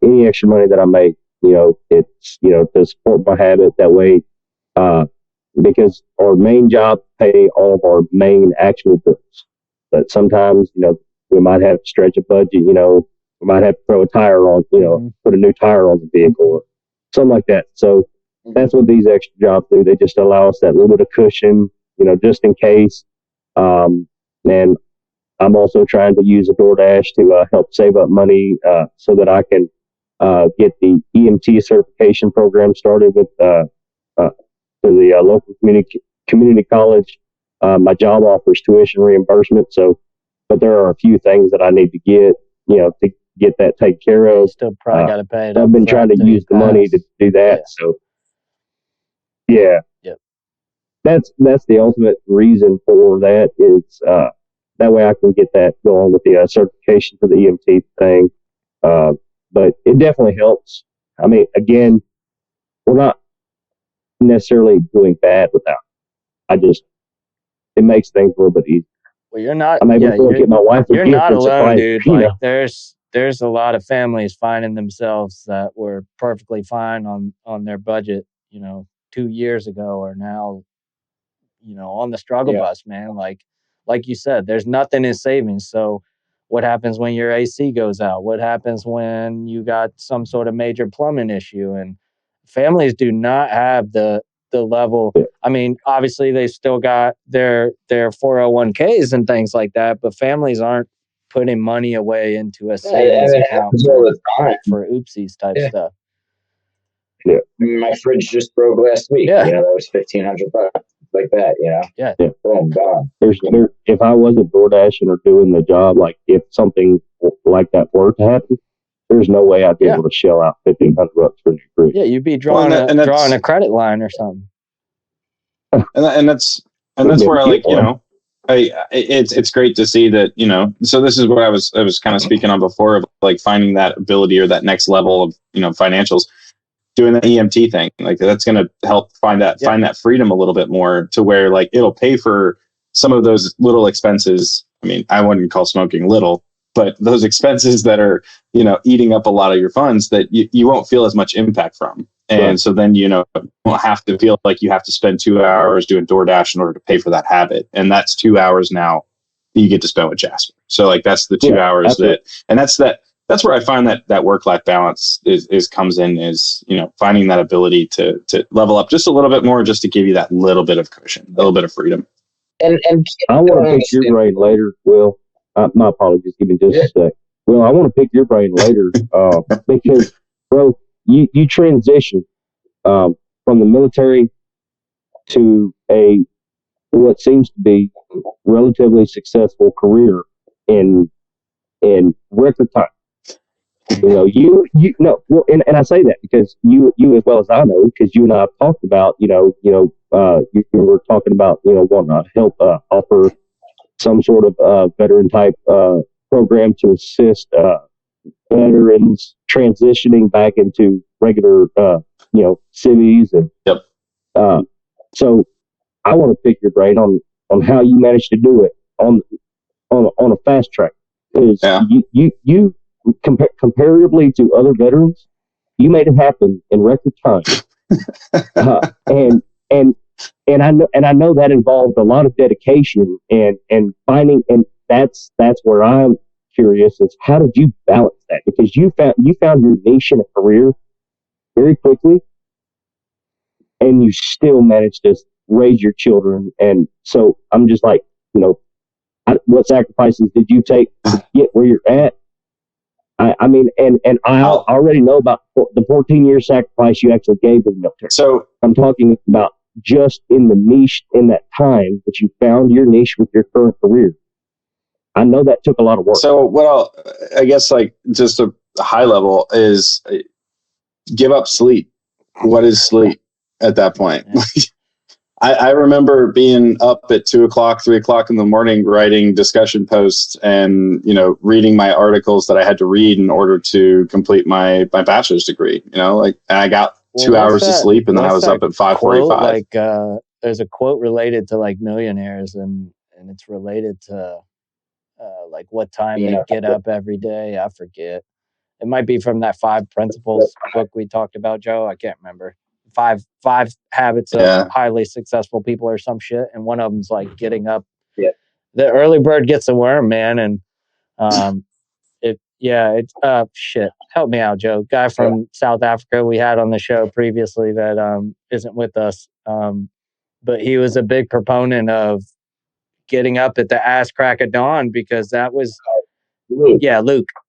Speaker 4: any extra money that I make, it's to support my habit. That way, because our main job pay all of our main actual bills, but sometimes we might have to stretch a budget. We might have to throw a tire on, put a new tire on the vehicle or something like that. So that's what these extra jobs do. They just allow us that little bit of cushion, just in case. And I'm also trying to use a DoorDash to help save up money so that I can get the EMT certification program started with the local community college. My job offers tuition reimbursement, but there are a few things that I need to get, to get that taken care of.
Speaker 1: Still probably got to pay it.
Speaker 4: I've been trying to use the money to do that. Yeah. So, yeah,
Speaker 1: yep.
Speaker 4: That's the ultimate reason for that is that way I can get that going with the certification for the EMT thing. But it definitely helps. I mean, again, we're not necessarily doing bad without. It makes things a little bit easier.
Speaker 1: Well, you're not.
Speaker 4: I'm able to look at my wife.
Speaker 1: You're not alone, dude. Like there's a lot of families finding themselves that were perfectly fine on their budget, 2 years ago, or now, on the struggle bus, man. Like you said, there's nothing in savings. So what happens when your AC goes out? What happens when you got some sort of major plumbing issue? And families do not have the level. I mean, obviously they still got their 401ks and things like that, but families aren't putting money away into a savings account for oopsies type stuff.
Speaker 4: Yeah.
Speaker 2: My fridge just broke last week.
Speaker 1: Yeah.
Speaker 2: That was $1,500 like that,
Speaker 1: Yeah.
Speaker 2: Boom, gone.
Speaker 4: If I wasn't DoorDashing or doing the job, like if something like that were to happen, there's no way I'd be able to shell out $1,500 for a new fridge.
Speaker 1: Yeah, you'd be drawing a credit line or something.
Speaker 3: And that's where I like, it's great to see that, so this is what I was kind of speaking on before of like finding that ability or that next level of, financials, doing the EMT thing. Like that's going to help find that freedom a little bit more to where like it'll pay for some of those little expenses. I mean, I wouldn't call smoking little, but those expenses that are, eating up a lot of your funds that you won't feel as much impact from. And so then, you won't have to feel like you have to spend 2 hours doing DoorDash in order to pay for that habit. And that's 2 hours now you get to spend with Jasper. So like, that's the 2 hours absolutely. That's where I find that work-life balance is comes in is, finding that ability to level up just a little bit more, just to give you that little bit of cushion, a little bit of freedom.
Speaker 2: And
Speaker 4: I want to pick your brain later, Will. My apologies, give me just a sec. Will, I want to pick your brain later because, bro, you transition from the military to a what seems to be relatively successful career in record time. You know, you no, well, and I say that because you as well as I know, because you and I have talked about, you were talking about, wanting to help offer some sort of veteran type program to assist veterans transitioning back into regular, cities, and
Speaker 3: yep.
Speaker 4: So I want to pick your brain on how you managed to do it on a fast track, because you comparatively to other veterans, you made it happen in record time. And I know that involved a lot of dedication and finding, and that's where I'm curious is, how did you balance that? Because you found your niche in a career very quickly, and you still managed to raise your children. And so I'm just like, what sacrifices did you take to get where you're at? I mean, and I already know about the 14-year sacrifice you actually gave to the military.
Speaker 3: So
Speaker 4: I'm talking about just in the niche in that time that you found your niche with your current career. I know that took a lot of work.
Speaker 3: So I guess like just a high level is give up sleep. What is sleep at that point? I remember being up at 2:00, 3:00 in the morning, writing discussion posts and, reading my articles that I had to read in order to complete my bachelor's degree, and I got 2 hours of sleep, and then I was up at 5:45.
Speaker 1: Like, there's a quote related to like millionaires, and it's related to like what time they get up every day. I forget. It might be from that 5 Principles book we talked about, Joe. I can't remember. Five habits of highly successful people or some shit, and one of them's like getting up.
Speaker 2: Yeah,
Speaker 1: the early bird gets the worm, man. And shit. Help me out, Joe. Guy from South Africa we had on the show previously that isn't with us, but he was a big proponent of getting up at the ass crack of dawn, because that was Luke.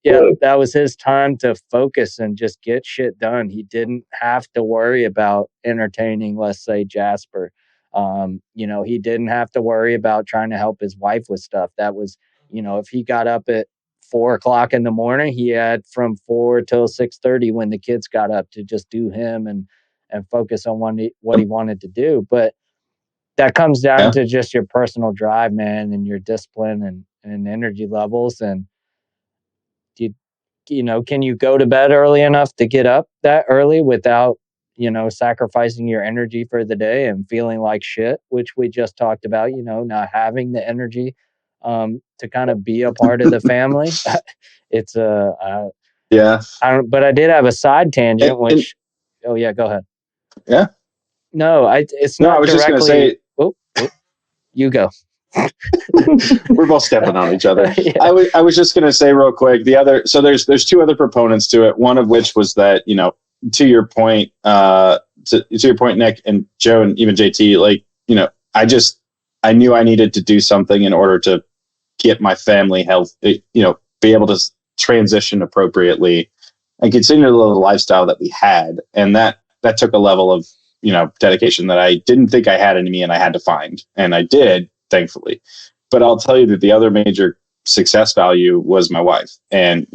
Speaker 1: That was his time to focus and just get shit done. He didn't have to worry about entertaining, let's say, Jasper. He didn't have to worry about trying to help his wife with stuff. That was, if he got up at 4:00 in the morning, he had from 4 till 6:30 when the kids got up to just do him and focus on what he wanted to do. But that comes down to just your personal drive, man, and your discipline and energy levels. And can you go to bed early enough to get up that early without, sacrificing your energy for the day and feeling like shit, which we just talked about, not having the energy to kind of be a part of the family. It's but I did have a side tangent, go ahead.
Speaker 3: Yeah.
Speaker 1: No, it's not.
Speaker 3: I was
Speaker 1: directly,
Speaker 3: just going to
Speaker 1: say, you go.
Speaker 3: We're both stepping on each other. I was just going to say real quick, so there's 2 other proponents to it. One of which was that, to your point, Nick and Joe and even JT, like, I knew I needed to do something in order to get my family health, be able to transition appropriately and continue the lifestyle that we had. And that took a level of, dedication that I didn't think I had in me, and I had to find, and I did, thankfully. But I'll tell you that the other major success value was my wife. And,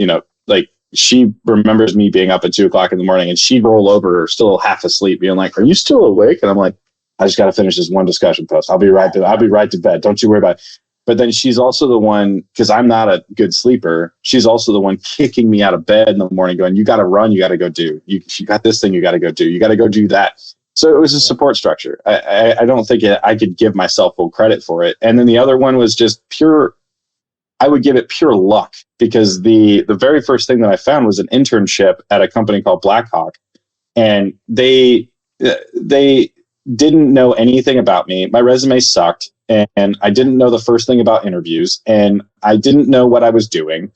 Speaker 3: like, she remembers me being up at 2:00 in the morning, and she'd roll over still half asleep, being like, "Are you still awake?" And I'm like, "I just got to finish this one discussion post. I'll be right to bed. Don't you worry about it." But then she's also the one, because I'm not a good sleeper, she's also the one kicking me out of bed in the morning going, "You got to run. You got to go do. You got this thing you got to go do. You got to go do that." So it was a support structure. I don't think I could give myself full credit for it. And then the other one was just I would give it pure luck, because the very first thing that I found was an internship at a company called Blackhawk. And they didn't know anything about me. My resume sucked, and I didn't know the first thing about interviews, and I didn't know what I was doing.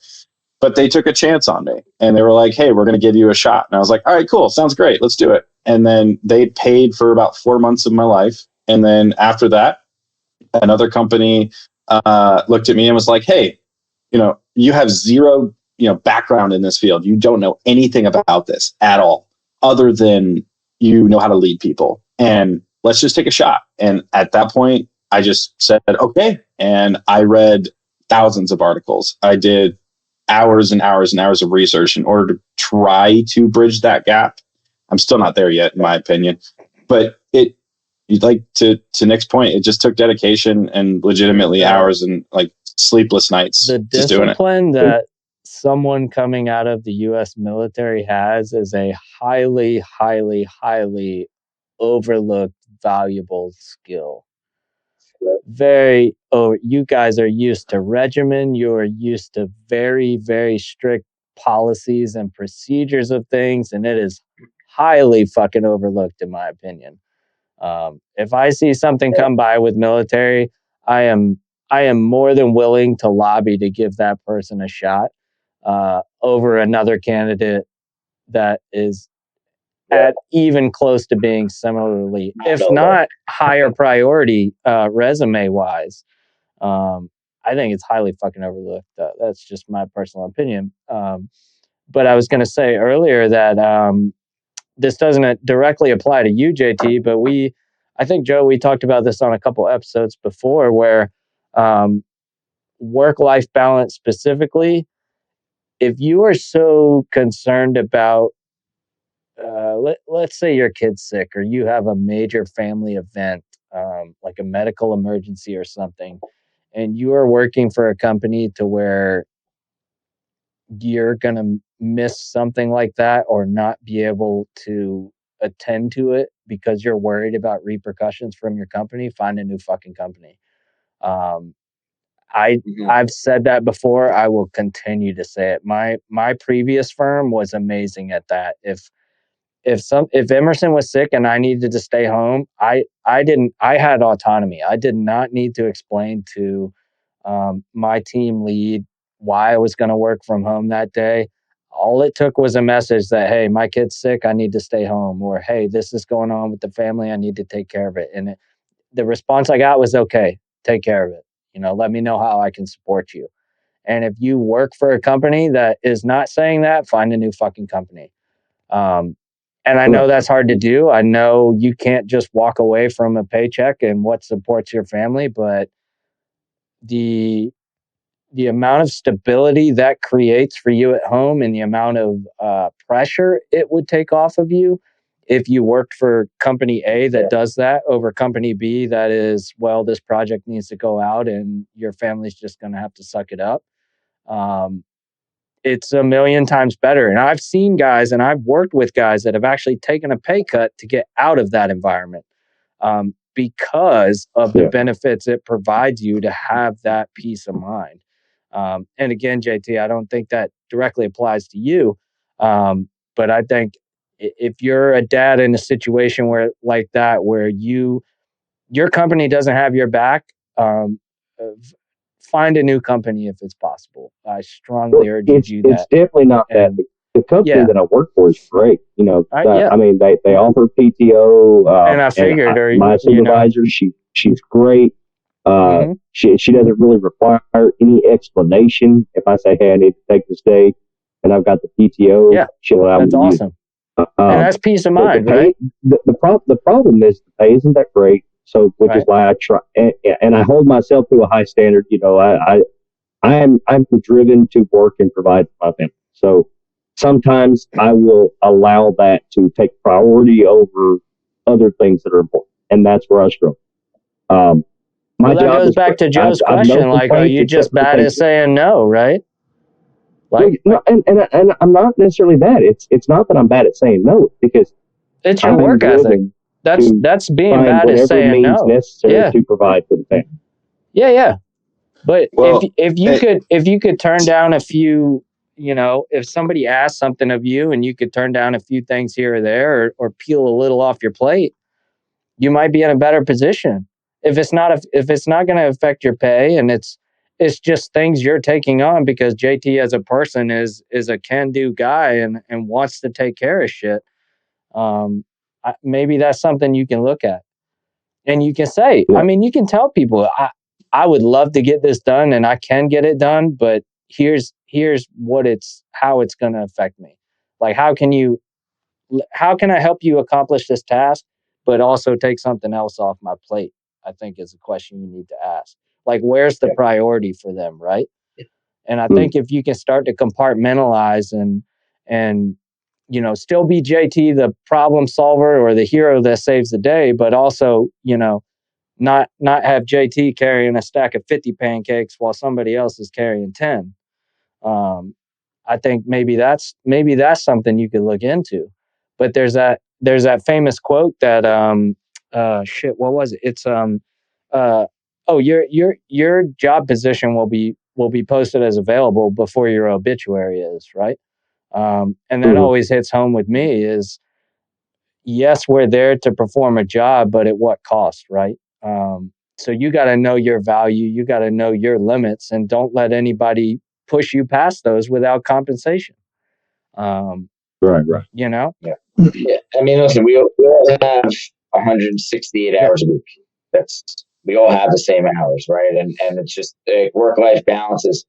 Speaker 3: But they took a chance on me, and they were like, "Hey, we're going to give you a shot." And I was like, "All right, cool. Sounds great. Let's do it." And then they paid for about 4 months of my life. And then after that, another company looked at me and was like, "Hey, you have zero, background in this field. You don't know anything about this at all, other than you know how to lead people. And let's just take a shot." And at that point, I just said, okay. And I read thousands of articles. I did hours and hours and hours of research in order to try to bridge that gap. I'm still not there yet, in my opinion, but like to Nick's point, it just took dedication and legitimately hours and like sleepless nights.
Speaker 1: The
Speaker 3: just doing it.
Speaker 1: discipline that someone coming out of the U.S. military has is a highly, highly, highly overlooked, valuable skill. Very, you guys are used to regimen. You are used to very, very strict policies and procedures of things, and it is highly fucking overlooked, in my opinion. If I see something come by with military, I am more than willing to lobby to give that person a shot over another candidate that is at even close to being similarly, if not higher priority, resume wise. I think it's highly fucking overlooked. That's just my personal opinion. But I was going to say earlier that this doesn't directly apply to you, JT, but I think, Joe, we talked about this on a couple episodes before where work-life balance specifically, if you are so concerned about let's say your kid's sick or you have a major family event, like a medical emergency or something, and you are working for a company to where you're going to miss something like that or not be able to attend to it because you're worried about repercussions from your company, find a new fucking company. I've said that before. I will continue to say it. My previous firm was amazing at that. If Emerson was sick and I needed to stay home, I had autonomy. I did not need to explain to my team lead why I was going to work from home that day. All it took was a message that, hey, my kid's sick, I need to stay home, or hey, this is going on with the family, I need to take care of it. And the response I got was, okay, take care of it. Let me know how I can support you. And if you work for a company that is not saying that, find a new fucking company. And I know that's hard to do. I know you can't just walk away from a paycheck and what supports your family, but the amount of stability that creates for you at home and the amount of pressure it would take off of you if you worked for company A that does that over company B that is, well, this project needs to go out and your family's just going to have to suck it up. It's a million times better. And I've seen guys and I've worked with guys that have actually taken a pay cut to get out of that environment because of the benefits it provides you to have that peace of mind. And again, JT, I don't think that directly applies to you. But I think if you're a dad in a situation where like that, where your company doesn't have your back, find a new company if it's possible. I strongly urge you to do that.
Speaker 4: It's definitely not that. The company that I work for is great. I mean, they offer PTO.
Speaker 1: And I figured,
Speaker 4: my supervisor, she's great. She doesn't really require any explanation. If I say, hey, I need to take this day, and I've got the PTO, she'll allow me to use it.
Speaker 1: That's awesome. And that's peace of mind, right?
Speaker 4: The problem is the pay isn't that great. So, which is why I try, and I hold myself to a high standard. I'm driven to work and provide for my family. So sometimes I will allow that to take priority over other things that are important, and that's where I struggle.
Speaker 1: That goes back to Joe's question. Like, are you just bad at saying no, right?
Speaker 4: Like, no, and I'm not necessarily bad. It's not that I'm bad at saying no, because
Speaker 1: it's your work ethic. That's being bad at saying no.
Speaker 4: Necessary to provide for the family.
Speaker 1: Yeah. But if you could turn down a few, if somebody asked something of you and you could turn down a few things here or there, or peel a little off your plate, you might be in a better position. If it's not going to affect your pay and it's just things you're taking on because JT as a person is a can-do guy and wants to take care of shit. Maybe that's something you can look at, and you can say, I mean, you can tell people, I would love to get this done and I can get it done, but here's how it's going to affect me. Like, how can I help you accomplish this task, but also take something else off my plate? I think is a question you need to ask. Like, where's the priority for them, right? And I think if you can start to compartmentalize and you know, still be JT the problem solver or the hero that saves the day, but also, you know, not have JT carrying a stack of 50 pancakes while somebody else is carrying 10. I think maybe that's something you could look into. But there's that famous quote that what was it? It's your job position will be posted as available before your obituary is, right? And that always hits home with me is, yes, we're there to perform a job, but at what cost, right? So you got to know your value, you got to know your limits, and don't let anybody push you past those without compensation.
Speaker 4: Right.
Speaker 1: You know?
Speaker 2: Yeah. I mean, listen, we all have 168 hours a week. We all have the same hours, right? And it's just work-life balance is,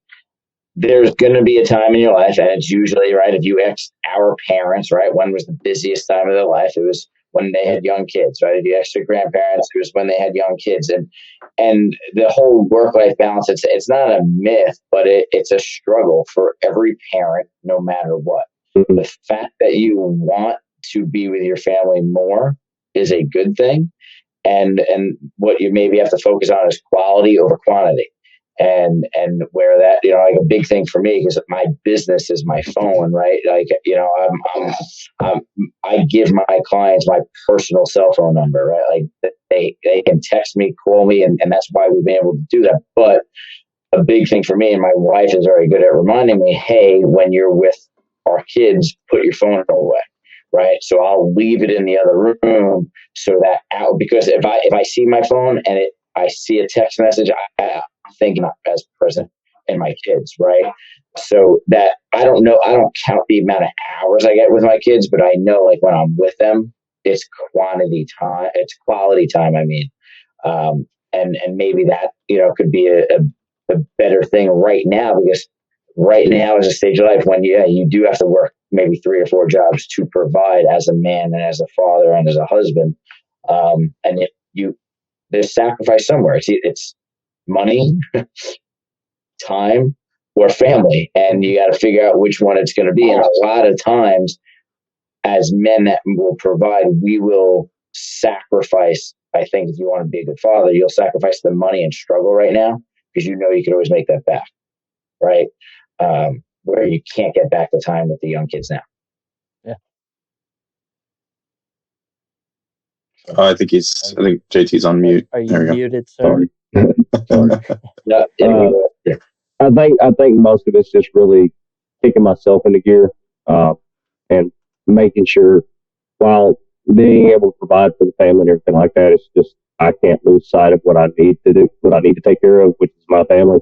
Speaker 2: there's going to be a time in your life, and it's usually, right, if you ask our parents, right, when was the busiest time of their life? It was when they had young kids, right? If you ask your grandparents, it was when they had young kids. And the whole work-life balance, it's not a myth, but it's a struggle for every parent, no matter what. The fact that you want to be with your family more is a good thing. And what you maybe have to focus on is quality over quantity. And where that, you know, like a big thing for me, because my business is my phone, right? Like, you know, I give my clients my personal cell phone number, right? Like they can text me, call me, and that's why we've been able to do that. But a big thing for me, and my wife is very good at reminding me, hey, when you're with our kids, put your phone away. Right. So I'll leave it in the other room so that because if I see my phone and I see a text message, I'm thinking as present in my kids. Right. So that I don't count the amount of hours I get with my kids, but I know, like, when I'm with them, it's quality time. I mean, and maybe that, you know, could be a better thing right now, because right now is a stage of life when you do have to work maybe 3 or 4 jobs to provide as a man and as a father and as a husband. And there's sacrifice somewhere. It's money, time, or family. And you got to figure out which one it's going to be. And a lot of times as men that will provide, we will sacrifice. I think if you want to be a good father, you'll sacrifice the money and struggle right now, because you know you can always make that back. Right. Where you can't get back the time with the young kids now.
Speaker 1: Yeah.
Speaker 3: I think JT's on mute.
Speaker 1: Are you muted, sir?
Speaker 4: Sorry. I think most of it's just really kicking myself into gear, and making sure, while being able to provide for the family and everything like that, it's just, I can't lose sight of what I need to do, what I need to take care of, which is my family.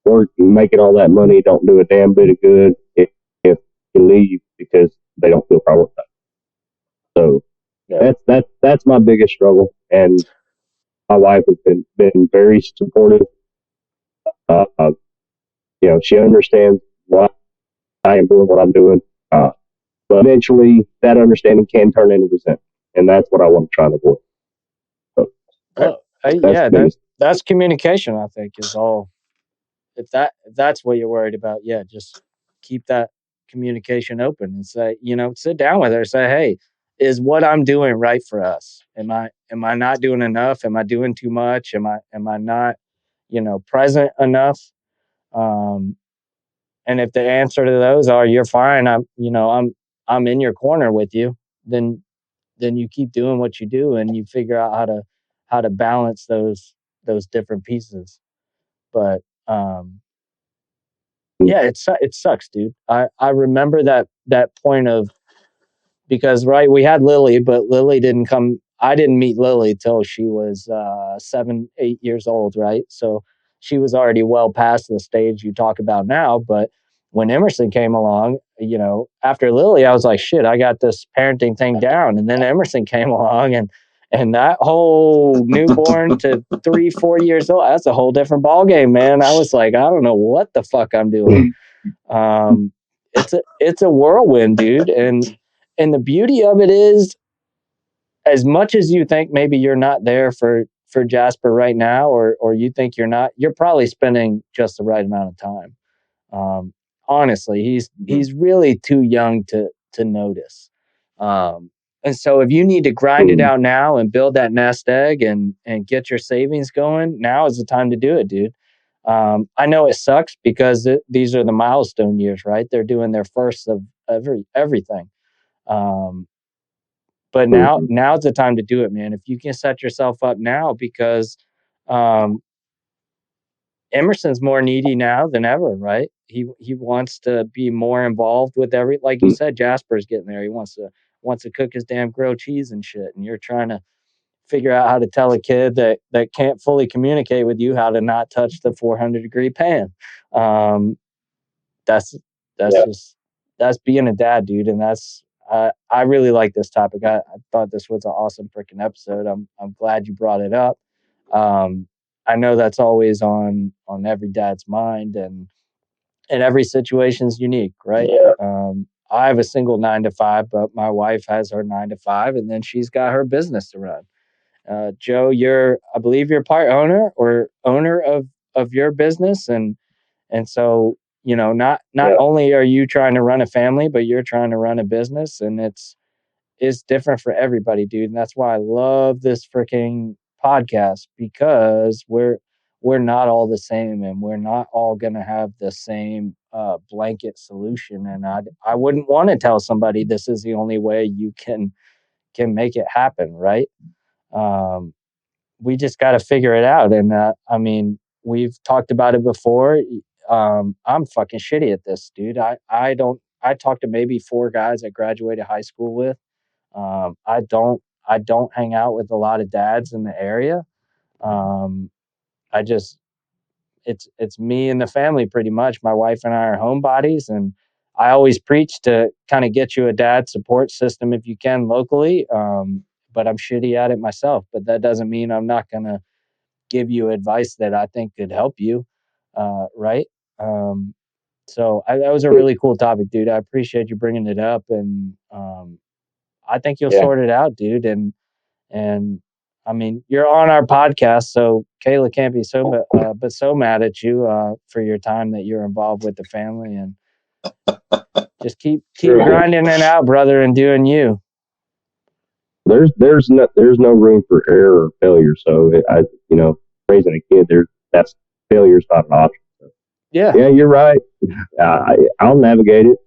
Speaker 4: Work, making all that money don't do a damn bit of good if you leave because they don't feel prioritized. So that's my biggest struggle, and my wife has been very supportive. You know, she understands why I am doing what I'm doing, but eventually that understanding can turn into resentment, and that's what I want to try to avoid.
Speaker 1: So, that's communication, I think, is all. If that's what you're worried about, just keep that communication open and say, you know, sit down with her, say, hey, is what I'm doing right for us? Am I not doing enough? Am I doing too much? Am I not, you know, present enough? And if the answer to those are you're fine, I'm in your corner with you, then you keep doing what you do and you figure out how to balance those different pieces. But it sucks, dude. I remember that point of, because we had Lily, but Lily didn't come. I didn't meet Lily till she was 7-8 years old, right? So she was already well past the stage you talk about now. But when Emerson came along, you know, after Lily, I was like, shit, I got this parenting thing down. And then Emerson came along, and that whole newborn to 3-4 years old, that's a whole different ballgame, man. I was like, I don't know what the fuck I'm doing. It's a whirlwind, dude. And the beauty of it is, as much as you think maybe you're not there for Jasper right now, or you think you're not, you're probably spending just the right amount of time. Honestly, he's really too young to notice. And so if you need to grind it out now and build that nest egg and get your savings going, now is the time to do it, dude. I know it sucks because these are the milestone years, right? They're doing their first of everything. But now's the time to do it, man. If you can set yourself up now, because Emerson's more needy now than ever, right? He wants to be more involved with like you said, Jasper's getting there. He wants to cook his damn grilled cheese and shit. And you're trying to figure out how to tell a kid that can't fully communicate with you how to not touch the 400-degree pan. That's being a dad, dude. And I really like this topic. I thought this was an awesome freaking episode. I'm glad you brought it up. I know that's always on every dad's mind, and every situation's unique, right?
Speaker 2: Yeah.
Speaker 1: I have a single 9-to-5, but my wife has her 9-to-5, and then she's got her business to run. Joe, I believe you're part owner of your business, and so, you know, not only are you trying to run a family, but you're trying to run a business, and it's different for everybody, dude. And that's why I love this freaking podcast, because we're not all the same, and we're not all going to have the same blanket solution. And I wouldn't want to tell somebody this is the only way you can make it happen, right? We just got to figure it out. And I mean, we've talked about it before. I'm fucking shitty at this, dude. I talked to maybe 4 guys I graduated high school with. I don't hang out with a lot of dads in the area. It's me and the family pretty much. My wife and I are homebodies, and I always preach to kind of get you a dad support system if you can locally. But I'm shitty at it myself. But that doesn't mean I'm not gonna give you advice that I think could help you, right? So that was a really cool topic, dude. I appreciate you bringing it up, and I think you'll sort it out, dude. And I mean, you're on our podcast, so Kayla can't be so mad at you for your time that you're involved with the family, and just keep grinding it out, brother, and doing you.
Speaker 4: There's no room for error or failure. So raising a kid, failure's not an option. So, yeah, you're right. I'll navigate it,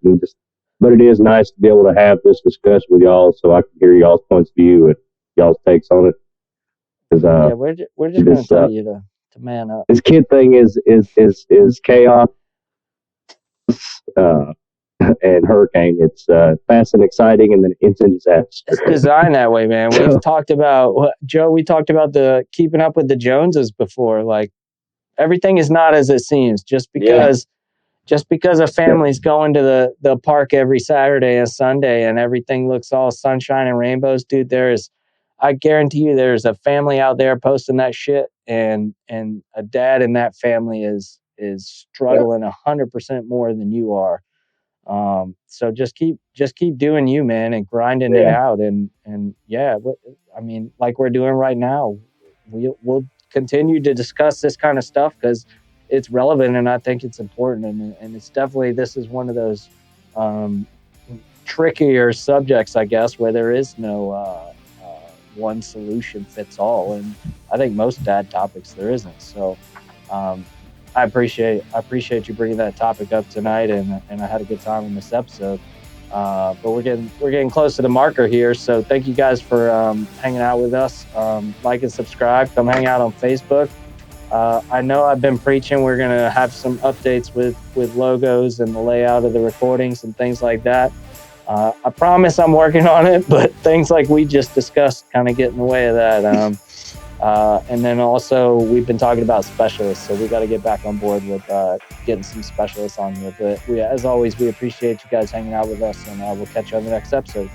Speaker 4: but it is nice to be able to have this discussion with y'all, so I can hear y'all's points of view and y'all's takes on it.
Speaker 1: We're just going to tell you to man up.
Speaker 4: This kid thing is chaos and hurricane. It's fast and exciting, and then instant disaster.
Speaker 1: It's designed that way, man. We've talked about Joe. We talked about the keeping up with the Joneses before. Like, everything is not as it seems. Just because a family's going to the park every Saturday and Sunday, and everything looks all sunshine and rainbows, dude. I guarantee you there's a family out there posting that shit, and a dad in that family is struggling 100% more than you are. So just keep doing you, man, and grinding it out. And I mean, like we're doing right now, we'll continue to discuss this kind of stuff because it's relevant, and I think it's important. And it's definitely, this is one of those trickier subjects, I guess, where there is no one solution fits all, and I think most dad topics there isn't. So I appreciate you bringing that topic up tonight, and I had a good time in this episode. But we're getting close to the marker here, so thank you guys for hanging out with us. Like and subscribe. Come hang out on Facebook. I know I've been preaching. We're gonna have some updates with logos and the layout of the recordings and things like that. I promise I'm working on it, but things like we just discussed kind of get in the way of that. And then also we've been talking about specialists, so we got to get back on board with getting some specialists on here. But as always, we appreciate you guys hanging out with us, and we'll catch you on the next episode.